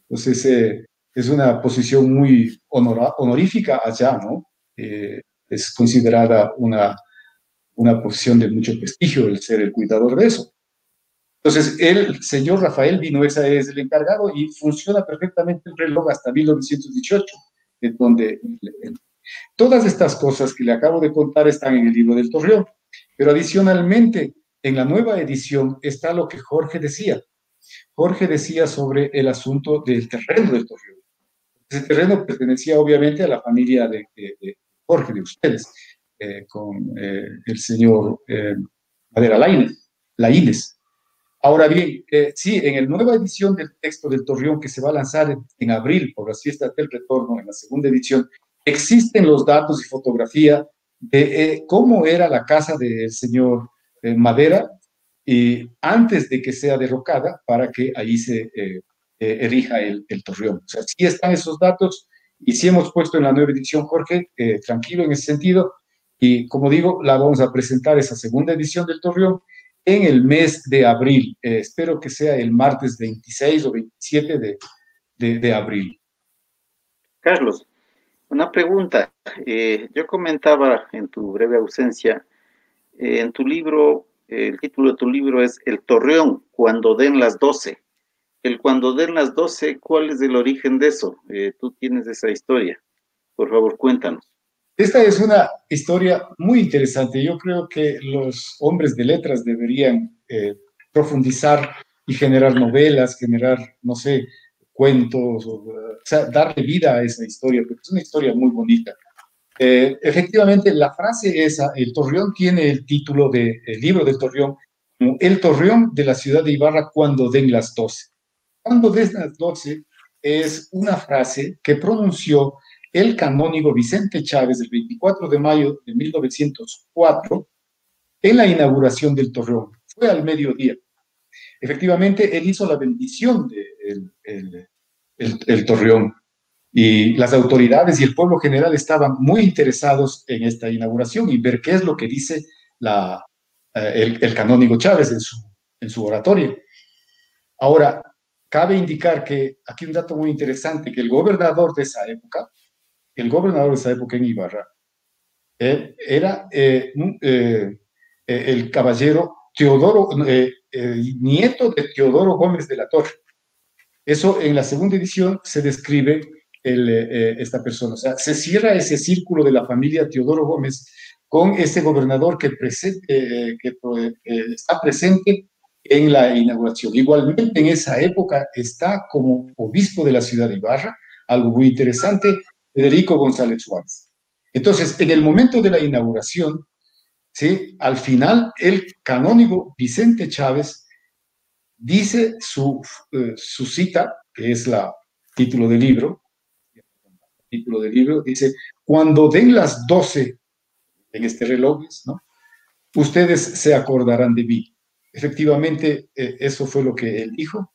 Entonces, es una posición muy honorífica allá, ¿no? Es considerada una posición de mucho prestigio el ser el cuidador de eso. Entonces, el señor Rafael Vinuesa es el encargado y funciona perfectamente el reloj hasta 1918, en donde todas estas cosas que le acabo de contar están en el libro del Torreón, pero adicionalmente, en la nueva edición está lo que Jorge decía. Jorge decía sobre el asunto del terreno del Torreón. Ese terreno pertenecía obviamente a la familia de Jorge, de ustedes, con el señor Madera Laínez. Ahora bien, sí, en la nueva edición del texto del Torreón que se va a lanzar en abril por las fiestas del retorno, en la segunda edición, existen los datos y fotografía de cómo era la casa del señor Madera y antes de que sea derrocada para que ahí se erija el Torreón. O sea, sí están esos datos y sí hemos puesto en la nueva edición, Jorge, tranquilo en ese sentido, y como digo, la vamos a presentar esa segunda edición del Torreón en el mes de abril. Espero que sea el martes 26 o 27 de abril. Carlos, una pregunta. Yo comentaba en tu breve ausencia, en tu libro, el título de tu libro es El Torreón, cuando den las 12. El cuando den las 12, ¿cuál es el origen de eso? Tú tienes esa historia. Por favor, cuéntanos. Esta es una historia muy interesante. Yo creo que los hombres de letras deberían profundizar y generar novelas, generar, no sé, cuentos, o sea, darle vida a esa historia, porque es una historia muy bonita. Efectivamente, la frase esa, el Torreón, tiene el título del libro del Torreón, como El Torreón de la ciudad de Ibarra cuando den las 12. Cuando den las 12 es una frase que pronunció el canónigo Vicente Chávez el 24 de mayo de 1904 en la inauguración del Torreón. Fue al mediodía. Efectivamente, él hizo la bendición del Torreón y las autoridades y el pueblo general estaban muy interesados en esta inauguración y ver qué es lo que dice el canónigo Chávez en su oratoria. Ahora, cabe indicar que, aquí un dato muy interesante, que el gobernador de esa época en Ibarra, era el caballero Teodoro, nieto de Teodoro Gómez de la Torre. Eso en la segunda edición se describe esta persona. O sea, se cierra ese círculo de la familia Teodoro Gómez con ese gobernador está presente en la inauguración. Igualmente en esa época está como obispo de la ciudad de Ibarra, algo muy interesante, Federico González Suárez. Entonces, en el momento de la inauguración, ¿sí? Al final, el canónigo Vicente Chávez dice su cita, que es el título del libro, dice, cuando den las 12 en este reloj, ¿no? Ustedes se acordarán de mí. Efectivamente, eso fue lo que él dijo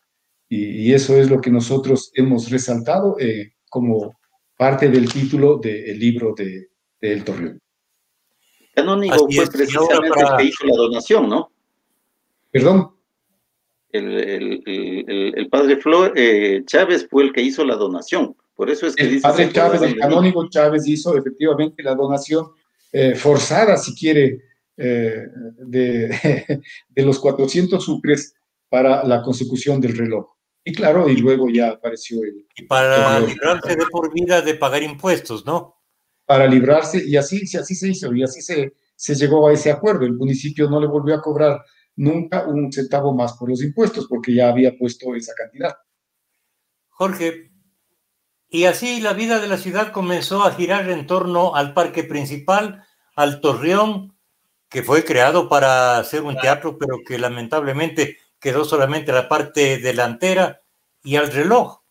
y eso es lo que nosotros hemos resaltado como parte del título del libro de El Torreón. Canónigo fue precisamente el que hizo la donación, ¿no? Perdón. El padre Chávez fue el que hizo la donación. Por eso es que el padre Chávez, el canónigo Chávez hizo efectivamente la donación forzada, si quiere, de los 400 sucres para la consecución del reloj. Y claro, y luego ya apareció el... Y para librarse de por vida de pagar impuestos, ¿no? Para librarse, y así se hizo, y así se llegó a ese acuerdo. El municipio no le volvió a cobrar nunca un centavo más por los impuestos, porque ya había puesto esa cantidad. Jorge, y así la vida de la ciudad comenzó a girar en torno al parque principal, al Torreón, que fue creado para hacer un teatro, pero que lamentablemente quedó solamente la parte delantera, y al reloj.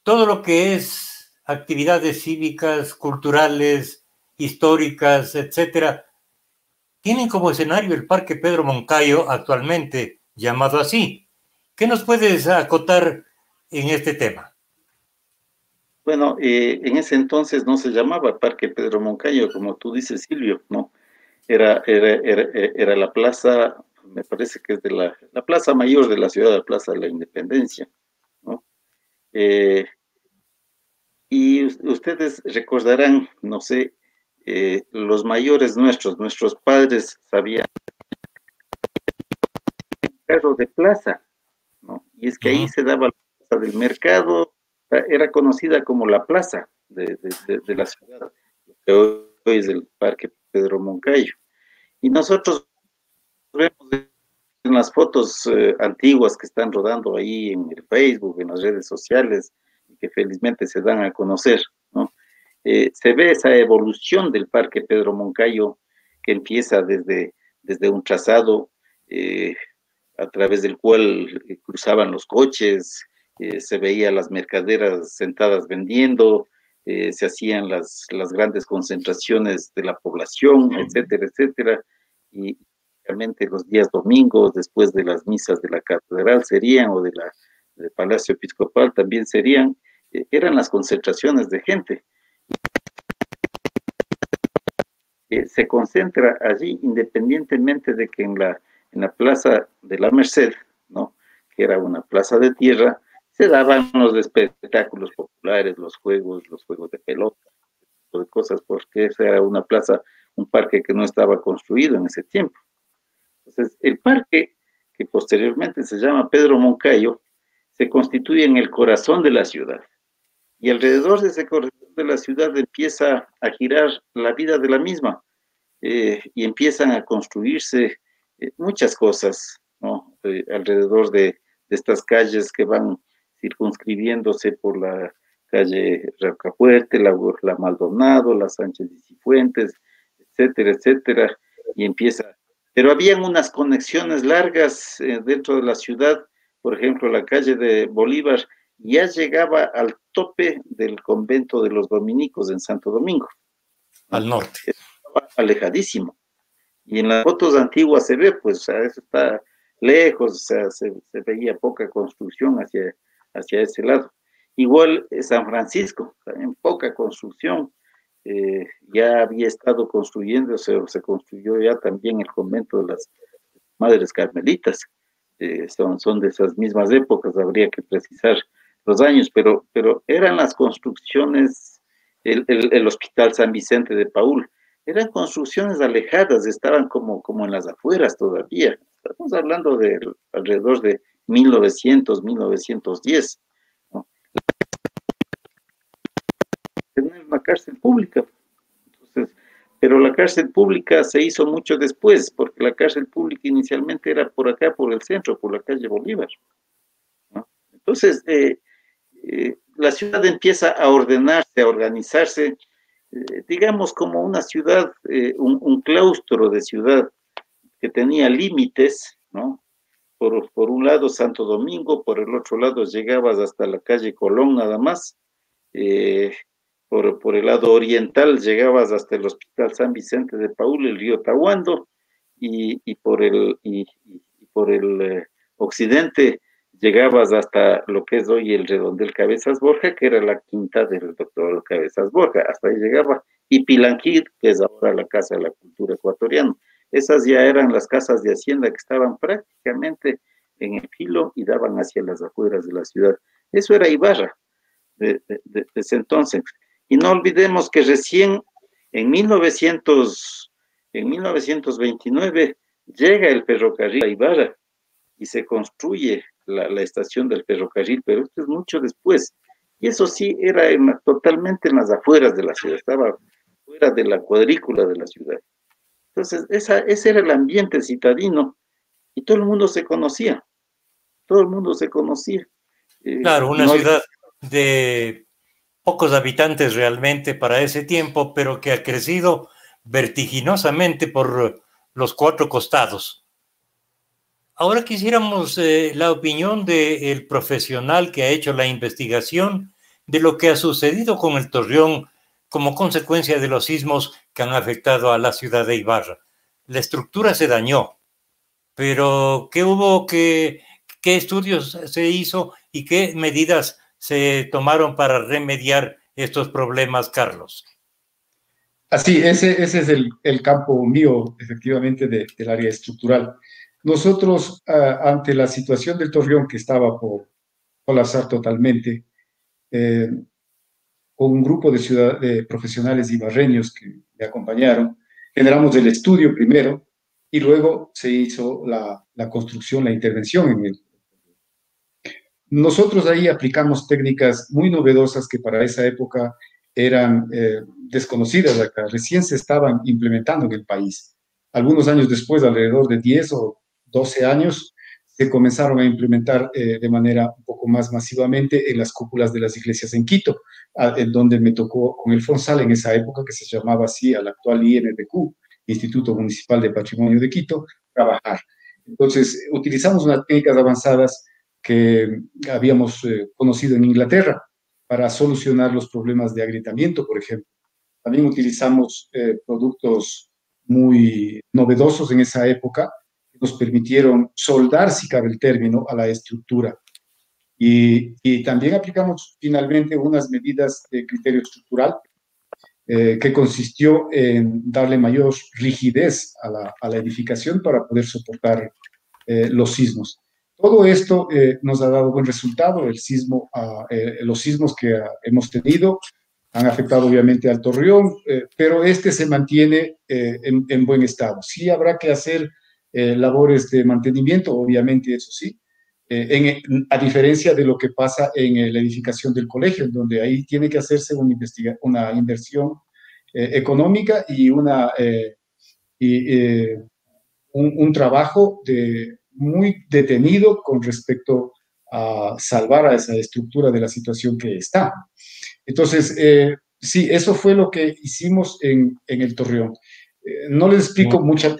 Todo lo que es actividades cívicas, culturales, históricas, etcétera, tienen como escenario el Parque Pedro Moncayo, actualmente llamado así. ¿Qué nos puedes acotar en este tema? Bueno, en ese entonces no se llamaba Parque Pedro Moncayo, como tú dices, Silvio, ¿no? Era la plaza, me parece que es de la plaza mayor de la ciudad, la Plaza de la Independencia, ¿no? Y ustedes recordarán, no sé, los mayores nuestros padres sabían carro de plaza, ¿no? Y es que ahí se daba la plaza del mercado, era conocida como la plaza de la ciudad, que hoy es el Parque Pedro Moncayo. Y nosotros vemos en las fotos antiguas que están rodando ahí en el Facebook, en las redes sociales, y que felizmente se dan a conocer, ¿no? Se ve esa evolución del Parque Pedro Moncayo que empieza desde un trazado a través del cual cruzaban los coches, se veía las mercaderas sentadas vendiendo, se hacían las grandes concentraciones de la población, etcétera, etcétera, y realmente los días domingos, después de las misas de la catedral serían, o del Palacio Episcopal también serían, eran las concentraciones de gente. Se concentra allí independientemente de que en la Plaza de la Merced, ¿no?, que era una plaza de tierra, se daban los espectáculos populares, los juegos de pelota, de cosas, porque esa era una plaza, un parque que no estaba construido en ese tiempo. Entonces, el parque, que posteriormente se llama Pedro Moncayo, se constituye en el corazón de la ciudad. Y alrededor de ese corazón de la ciudad empieza a girar la vida de la misma, y empiezan a construirse muchas cosas, ¿no? Alrededor de estas calles que van circunscribiéndose por la calle Rocafuerte, la Maldonado, la Sánchez y Cifuentes, etcétera, etcétera, y empieza. Pero habían unas conexiones largas dentro de la ciudad, por ejemplo, la calle de Bolívar ya llegaba al tope del convento de los dominicos en Santo Domingo. Al norte. Estaba alejadísimo. Y en las fotos antiguas se ve, pues, o sea, eso está lejos, o sea, se veía poca construcción hacia ese lado. Igual San Francisco, también poca construcción. Ya había estado construyéndose, o se construyó ya también el convento de las Madres Carmelitas, son de esas mismas épocas, habría que precisar los años, pero eran las construcciones, el Hospital San Vicente de Paúl, eran construcciones alejadas, estaban como en las afueras todavía. Estamos hablando de alrededor de 1900, 1910, ¿no? Tener una cárcel pública. Entonces, pero la cárcel pública se hizo mucho después, porque la cárcel pública inicialmente era por acá, por el centro, por la calle Bolívar, ¿no? Entonces, la ciudad empieza a ordenarse, a organizarse, digamos como una ciudad, un claustro de ciudad que tenía límites, ¿no? Por un lado Santo Domingo, por el otro lado llegabas hasta la calle Colón nada más, por el lado oriental llegabas hasta el Hospital San Vicente de Paúl, el río Tahuando, y por el occidente llegabas hasta lo que es hoy el Redondel Cabezas Borja, que era la quinta del doctor Cabezas Borja, hasta ahí llegaba, y Pilanquir, que es ahora la Casa de la Cultura Ecuatoriana. Esas ya eran las casas de hacienda que estaban prácticamente en el filo y daban hacia las afueras de la ciudad. Eso era Ibarra desde entonces. Y no olvidemos que recién en 1929 llega el ferrocarril a Ibarra y se construye la estación del ferrocarril, pero esto es mucho después. Y eso sí era totalmente en las afueras de la ciudad, estaba fuera de la cuadrícula de la ciudad. Entonces, ese era el ambiente citadino y todo el mundo se conocía, todo el mundo se conocía. Claro, una ciudad de pocos habitantes realmente para ese tiempo, pero que ha crecido vertiginosamente por los cuatro costados. Ahora quisiéramos la opinión del profesional que ha hecho la investigación de lo que ha sucedido con el Torreón como consecuencia de los sismos que han afectado a la ciudad de Ibarra. La estructura se dañó, pero ¿qué estudios se hizo y qué medidas se tomaron para remediar estos problemas, Carlos? Así, ese es el campo mío, efectivamente, del área estructural. Nosotros, ante la situación del Torreón, que estaba por colapsar totalmente, con un grupo de profesionales ibarreños que me acompañaron, generamos el estudio primero y luego se hizo la construcción, la intervención en él. Nosotros ahí aplicamos técnicas muy novedosas que para esa época eran desconocidas acá, recién se estaban implementando en el país. Algunos años después, alrededor de 10 o 12 años, se comenzaron a implementar de manera un poco más masivamente en las cúpulas de las iglesias en Quito, en donde me tocó con el Fonsal en esa época, que se llamaba así al actual INPQ, Instituto Municipal de Patrimonio de Quito, trabajar. Entonces, utilizamos unas técnicas avanzadas que habíamos conocido en Inglaterra para solucionar los problemas de agrietamiento, por ejemplo. También utilizamos productos muy novedosos en esa época, nos permitieron soldar, si cabe el término, a la estructura. Y también aplicamos finalmente unas medidas de criterio estructural que consistió en darle mayor rigidez a la edificación para poder soportar los sismos. Todo esto nos ha dado buen resultado. Los sismos que hemos tenido han afectado obviamente al Torreón, pero este se mantiene en buen estado. Sí habrá que hacer labores de mantenimiento, obviamente, eso sí, a diferencia de lo que pasa en la edificación del colegio, en donde ahí tiene que hacerse una inversión económica y un trabajo muy detenido con respecto a salvar a esa estructura de la situación que está. Entonces, sí, eso fue lo que hicimos en el Torreón. No les explico muchas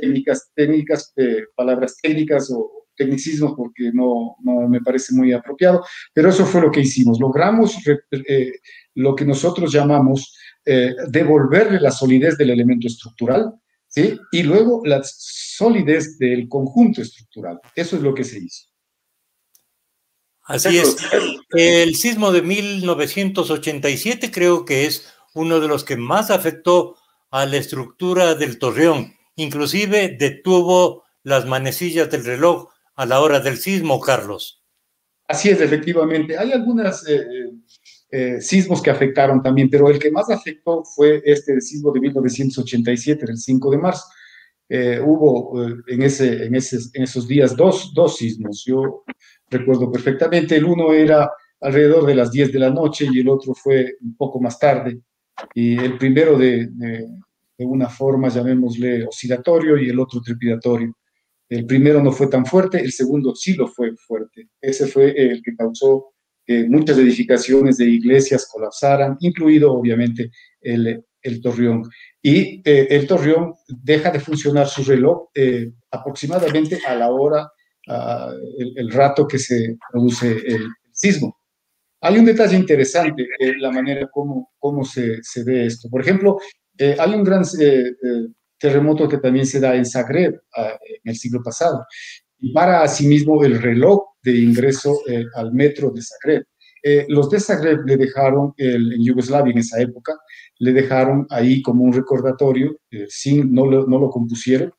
técnicas, palabras técnicas o tecnicismos porque no me parece muy apropiado, pero eso fue lo que hicimos. Logramos lo que nosotros llamamos devolverle la solidez del elemento estructural, ¿sí? Y luego la solidez del conjunto estructural. Eso es lo que se hizo. Así es. El sismo de 1987 creo que es uno de los que más afectó a la estructura del Torreón. Inclusive detuvo las manecillas del reloj a la hora del sismo, Carlos. Así es, efectivamente. Hay algunos sismos que afectaron también, pero el que más afectó fue este sismo de 1987, el 5 de marzo. Hubo en esos días dos sismos. Yo recuerdo perfectamente. El uno era alrededor de las 10 de la noche y el otro fue un poco más tarde. Y el primero de una forma, llamémosle, oscilatorio y el otro trepidatorio. El primero no fue tan fuerte, el segundo sí lo fue fuerte. Ese fue el que causó que muchas edificaciones de iglesias colapsaran, incluido obviamente el Torreón. Y el Torreón deja de funcionar su reloj aproximadamente a la hora, el rato que se produce el sismo. Hay un detalle interesante, la manera como se ve esto. Por ejemplo, hay un gran terremoto que también se da en Zagreb en el siglo pasado, y para asimismo el reloj de ingreso al metro de Zagreb. Los de Zagreb le dejaron, en Yugoslavia en esa época, le dejaron ahí como un recordatorio, no lo compusieron,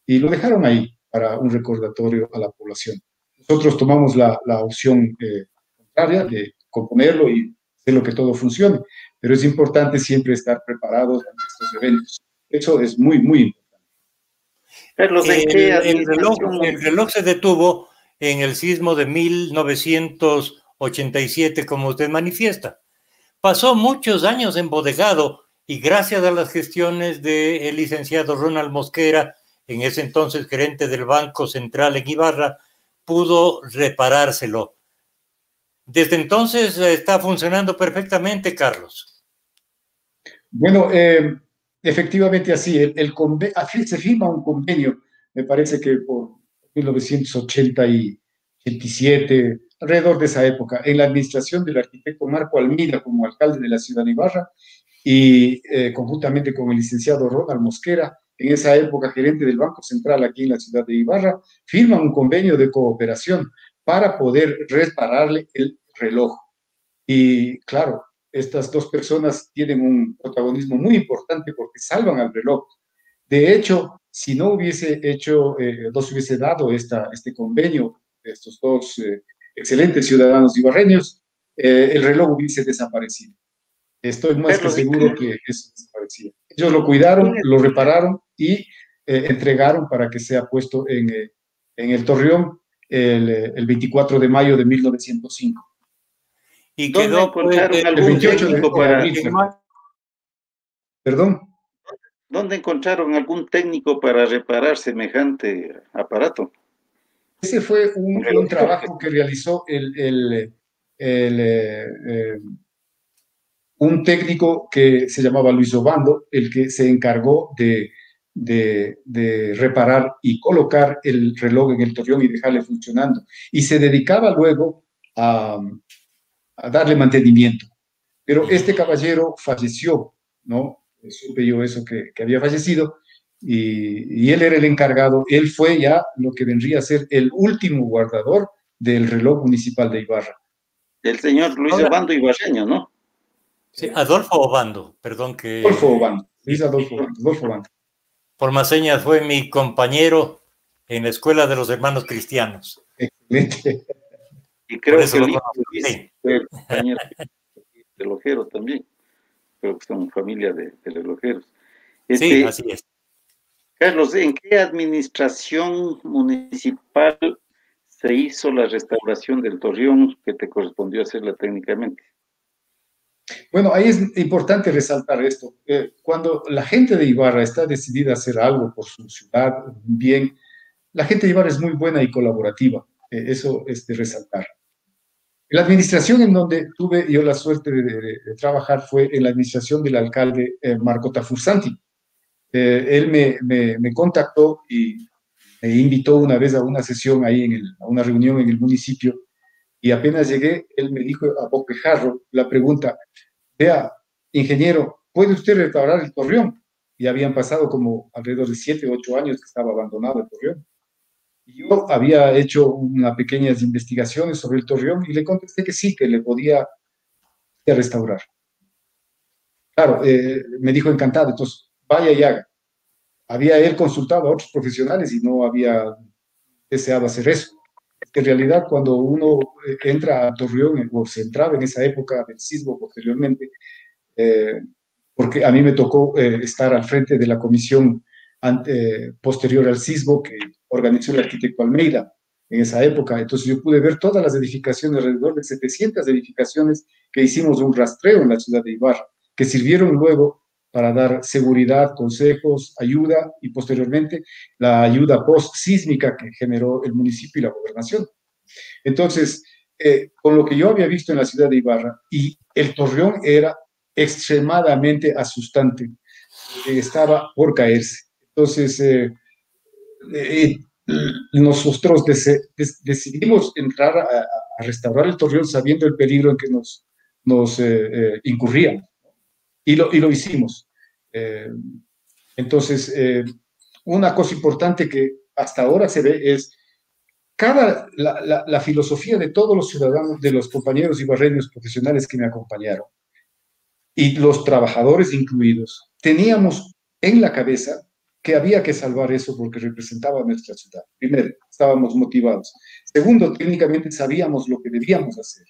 y lo dejaron ahí para un recordatorio a la población. Nosotros tomamos la opción contraria de componerlo y hacer lo que todo funcione, pero es importante siempre estar preparados ante estos eventos. Eso es muy, muy importante. Carlos, ¿en qué administración? El reloj se detuvo en el sismo de 1987, como usted manifiesta. Pasó muchos años embodegado y gracias a las gestiones del licenciado Ronald Mosquera, en ese entonces gerente del Banco Central en Ibarra, pudo reparárselo. Desde entonces está funcionando perfectamente, Carlos. Bueno, efectivamente así. Se firma un convenio, me parece que por 1987, alrededor de esa época, en la administración del arquitecto Marco Almida como alcalde de la ciudad de Ibarra y conjuntamente con el licenciado Ronald Mosquera, en esa época gerente del Banco Central aquí en la ciudad de Ibarra, firman un convenio de cooperación para poder repararle el reloj. Y claro, estas dos personas tienen un protagonismo muy importante porque salvan al reloj. De hecho, si no no se hubiese dado este convenio de estos dos excelentes ciudadanos ibarreños, el reloj hubiese desaparecido. Estoy más que seguro que eso desaparecía. Ellos lo cuidaron, lo repararon y entregaron para que sea puesto en el Torreón el 24 de mayo de 1905. Y ¿Dónde quedó encontraron El algún 28 técnico de para... abril. Perdón. ¿Dónde encontraron algún técnico para reparar semejante aparato? Ese fue un trabajo que realizó un técnico que se llamaba Luis Obando, el que se encargó de reparar y colocar el reloj en el Torreón y dejarle funcionando. Y se dedicaba luego a darle mantenimiento. Pero este caballero falleció, ¿no? Supe yo eso que había fallecido y él era el encargado. Él fue ya lo que vendría a ser el último guardador del reloj municipal de Ibarra. El señor Luis Obando Ibarreño, ¿no? Sí, Adolfo Obando, perdón que... Adolfo Obando, Luis Adolfo Obando. Por más señas fue mi compañero en la Escuela de los Hermanos Cristianos. Excelente. Y creo que lo Luis conocí. fue el compañero de relojero también. Creo que son familia de relojeros. Sí, así es. Carlos, ¿en qué administración municipal se hizo la restauración del Torreón que te correspondió hacerla técnicamente? Bueno, ahí es importante resaltar esto. Cuando la gente de Ibarra está decidida a hacer algo por su ciudad, bien, la gente de Ibarra es muy buena y colaborativa. Eso es de resaltar. La administración en donde tuve yo la suerte de trabajar fue en la administración del alcalde Marco Tafursanti. Él me contactó y me invitó una vez a una sesión ahí, a una reunión en el municipio, y apenas llegué, él me dijo a boquejarro la pregunta: vea, ingeniero, ¿puede usted restaurar el Torreón? Y habían pasado como alrededor de 7 u 8 años que estaba abandonado el Torreón. Y yo había hecho unas pequeñas investigaciones sobre el Torreón y le contesté que sí, que le podía restaurar. Claro, me dijo encantado, entonces vaya y haga. Había él consultado a otros profesionales y no había deseado hacer eso. En realidad, cuando uno entra a Torreón, o se entraba en esa época del sismo posteriormente, eh, porque a mí me tocó estar al frente de la comisión posterior al sismo que organizó el arquitecto Almeida en esa época. Entonces yo pude ver todas las edificaciones, alrededor de 700 edificaciones que hicimos un rastreo en la ciudad de Ibarra, que sirvieron luego para dar seguridad, consejos, ayuda y posteriormente la ayuda post-sísmica que generó el municipio y la gobernación. Entonces, con lo que yo había visto en la ciudad de Ibarra, y el Torreón era extremadamente asustante, estaba por caerse. Entonces, eh, nosotros decidimos entrar a restaurar el Torreón sabiendo el peligro en que nos incurríamos, y lo hicimos. Eh, entonces, una cosa importante que hasta ahora se ve es la filosofía de todos los ciudadanos, de los compañeros ibarreños profesionales que me acompañaron, y los trabajadores incluidos, teníamos en la cabeza que había que salvar eso porque representaba nuestra ciudad. Primero, estábamos motivados. Segundo, técnicamente sabíamos lo que debíamos hacer.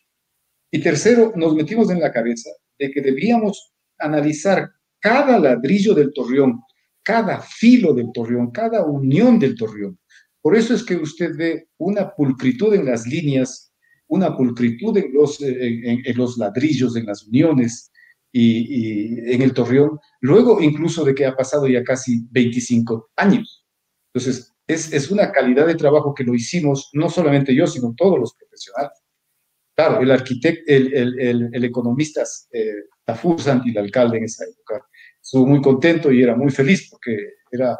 Y tercero, nos metimos en la cabeza de que debíamos analizar cada ladrillo del Torreón, cada filo del Torreón, cada unión del Torreón. Por eso es que usted ve una pulcritud en las líneas, una pulcritud en los ladrillos, en las uniones y en el Torreón, luego incluso de que ha pasado ya casi 25 años. Entonces, es una calidad de trabajo que lo hicimos, no solamente yo, sino todos los profesionales. Claro, el arquitecto, el economista Tafur Santi, el alcalde en esa época, estuvo muy contento y era muy feliz porque era,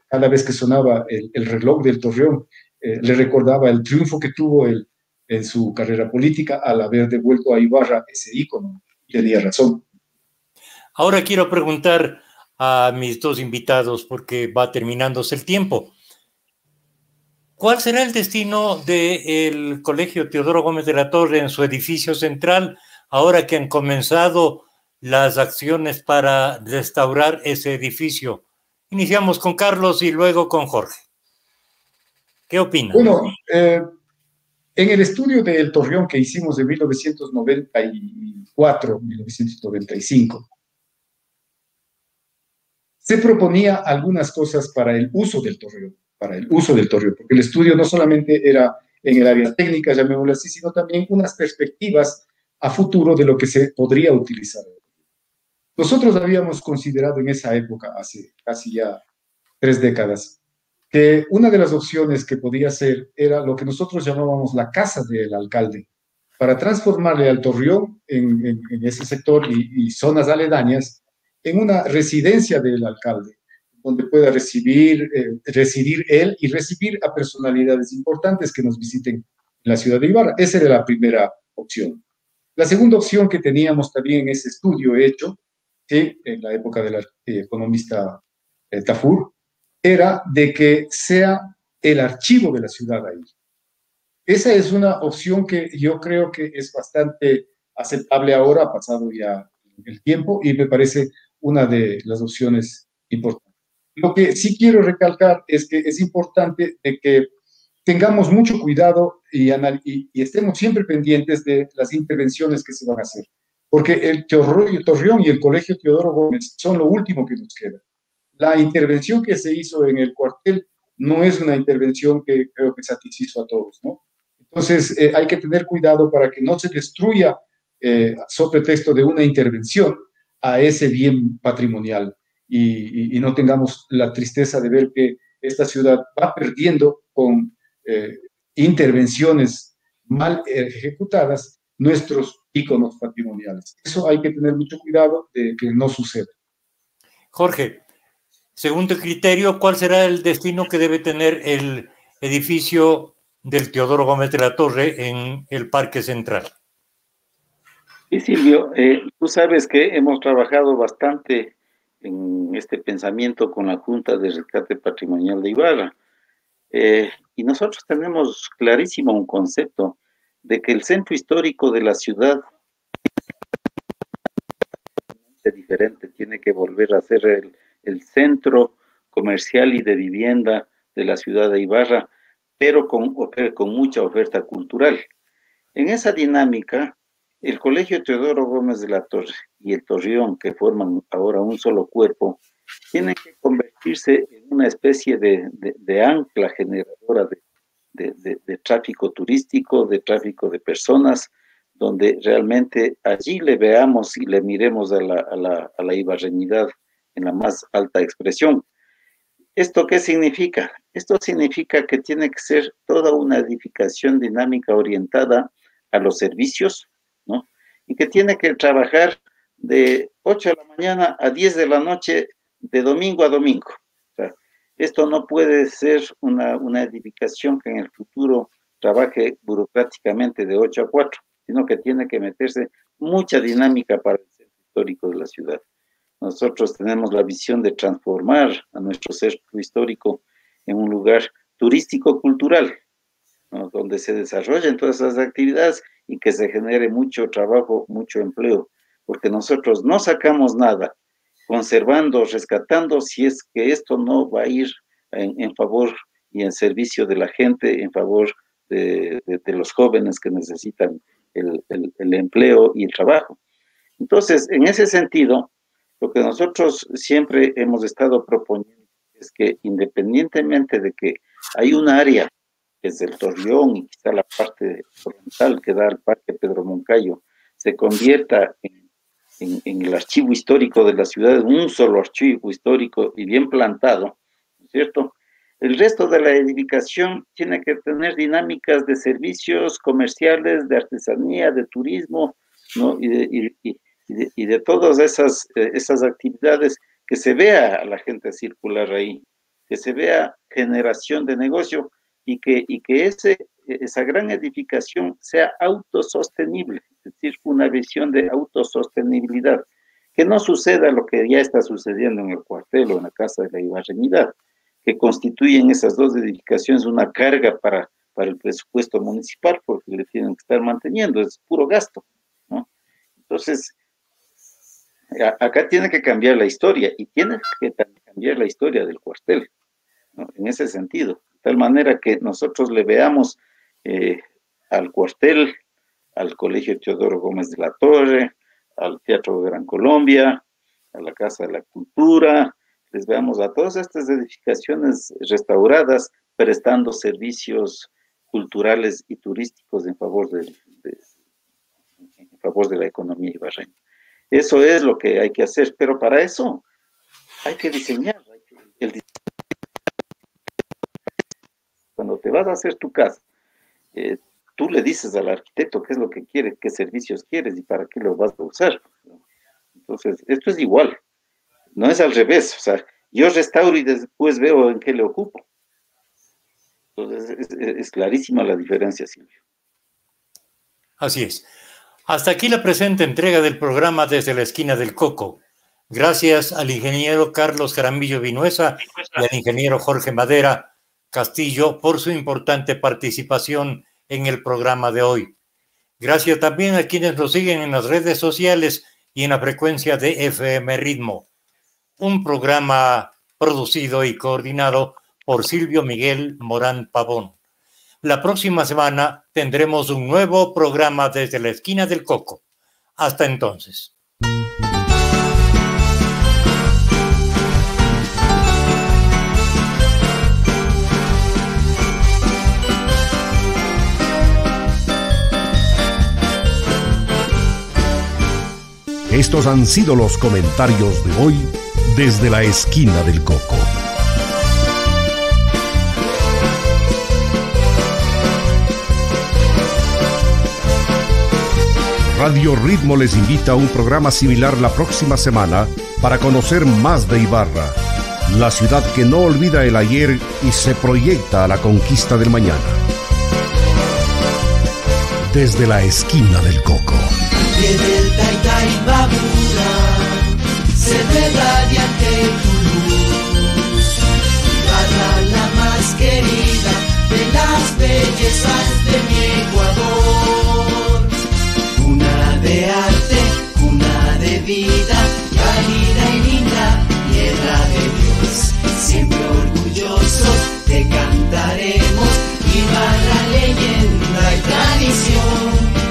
cada vez que sonaba el reloj del Torreón, le recordaba el triunfo que tuvo él en su carrera política al haber devuelto a Ibarra ese ícono. Y tenía razón. Ahora quiero preguntar a mis dos invitados, porque va terminándose el tiempo. ¿Cuál será el destino del Colegio Teodoro Gómez de la Torre en su edificio central, ahora que han comenzado las acciones para restaurar ese edificio? Iniciamos con Carlos y luego con Jorge. ¿Qué opinan? Bueno, en el estudio del Torreón que hicimos en 1994, 1995, se proponía algunas cosas para el uso del Torreón, porque el estudio no solamente era en el área técnica, llamémoslo así, sino también unas perspectivas a futuro de lo que se podría utilizar. Nosotros habíamos considerado en esa época, hace casi ya 3 décadas, que una de las opciones que podía ser era lo que nosotros llamábamos la casa del alcalde, para transformarle al Torreón en ese sector y zonas aledañas en una residencia del alcalde, donde pueda residir él y recibir a personalidades importantes que nos visiten en la ciudad de Ibarra. Esa era la primera opción. La segunda opción que teníamos también en ese estudio hecho, ¿sí?, en la época del economista Tafur, era de que sea el archivo de la ciudad ahí. Esa es una opción que yo creo que es bastante aceptable ahora, ha pasado ya el tiempo, y me parece una de las opciones importantes. Lo que sí quiero recalcar es que es importante de que tengamos mucho cuidado y estemos siempre pendientes de las intervenciones que se van a hacer, porque el Torreón y el Colegio Teodoro Gómez son lo último que nos queda. La intervención que se hizo en el cuartel no es una intervención que creo que satisfizo a todos, ¿no? Entonces, hay que tener cuidado para que no se destruya, sobre pretexto de una intervención, a ese bien patrimonial y no tengamos la tristeza de ver que esta ciudad va perdiendo con intervenciones mal ejecutadas nuestros íconos patrimoniales. Eso hay que tener mucho cuidado de que no suceda. Jorge, según tu criterio, ¿cuál será el destino que debe tener el edificio del Teodoro Gómez de la Torre en el Parque Central? Sí, Silvio, tú sabes que hemos trabajado bastante en este pensamiento con la Junta de Rescate Patrimonial de Ibarra, y nosotros tenemos clarísimo un concepto de que el centro histórico de la ciudad es diferente, tiene que volver a ser el centro comercial y de vivienda de la ciudad de Ibarra, pero con mucha oferta cultural. En esa dinámica, el Colegio Teodoro Gómez de la Torre y el Torreón, que forman ahora un solo cuerpo, tienen que convertirse en una especie de ancla generadora de tráfico turístico, de tráfico de personas, donde realmente allí le veamos y le miremos a la ibarreñidad en la más alta expresión. ¿Esto qué significa? Esto significa que tiene que ser toda una edificación dinámica orientada a los servicios, ¿no? Y que tiene que trabajar de 8 de la mañana a 10 de la noche, de domingo a domingo. O sea, esto no puede ser una edificación que en el futuro trabaje burocráticamente de 8 a 4, sino que tiene que meterse mucha dinámica para el centro histórico de la ciudad. Nosotros tenemos la visión de transformar a nuestro centro histórico en un lugar turístico-cultural, ¿no? Donde se desarrollen todas esas actividades y que se genere mucho trabajo, mucho empleo, porque nosotros no sacamos nada conservando, rescatando, si es que esto no va a ir en favor y en servicio de la gente, en favor de los jóvenes que necesitan el empleo y el trabajo. Entonces, en ese sentido, lo que nosotros siempre hemos estado proponiendo es que, independientemente de que hay un área que es el Torreón y quizá la parte frontal que da al Parque Pedro Moncayo, se convierta en el archivo histórico de la ciudad, en un solo archivo histórico y bien plantado, ¿no es cierto? El resto de la edificación tiene que tener dinámicas de servicios comerciales, de artesanía, de turismo, ¿no? Y de todas esas actividades, que se vea a la gente circular ahí, que se vea generación de negocio y que esa gran edificación sea autosostenible, es decir, una visión de autosostenibilidad, que no suceda lo que ya está sucediendo en el cuartel o en la Casa de la Ibarreñidad, que constituyen esas dos edificaciones una carga para el presupuesto municipal, porque le tienen que estar manteniendo, es puro gasto, ¿no? Entonces, acá tiene que cambiar la historia, y tiene que cambiar la historia del cuartel, ¿no? En ese sentido, de tal manera que nosotros le veamos al cuartel, al Colegio Teodoro Gómez de la Torre, al Teatro de Gran Colombia, a la Casa de la Cultura, les veamos a todas estas edificaciones restauradas, prestando servicios culturales y turísticos en favor de la economía ibarreña. Eso es lo que hay que hacer, pero para eso hay que diseñar. Cuando te vas a hacer tu casa, tú le dices al arquitecto qué es lo que quiere, qué servicios quieres y para qué lo vas a usar. Entonces, esto es igual, no es al revés. O sea, yo restauro y después veo en qué le ocupo. Entonces, es clarísima la diferencia, Silvio. Así es. Hasta aquí la presente entrega del programa Desde la Esquina del Coco. Gracias al ingeniero Carlos Jaramillo Vinuesa y al ingeniero Jorge Madera Castillo por su importante participación en el programa de hoy. Gracias también a quienes nos siguen en las redes sociales y en la frecuencia de FM Ritmo. Un programa producido y coordinado por Silvio Miguel Morán Pavón. La próxima semana tendremos un nuevo programa Desde la Esquina del Coco. Hasta entonces. Estos han sido los comentarios de hoy desde la Esquina del Coco. Radio Ritmo les invita a un programa similar la próxima semana para conocer más de Ibarra, la ciudad que no olvida el ayer y se proyecta a la conquista del mañana. Desde la Esquina del Coco. Del Taytaybabura se ve radiante tu luz, Ibarra la más querida de las bellezas de mi Ecuador. Cuna de arte, cuna de vida, cálida y linda, tierra de Dios, siempre orgullosos de te cantaremos Ibarra, leyenda y tradición.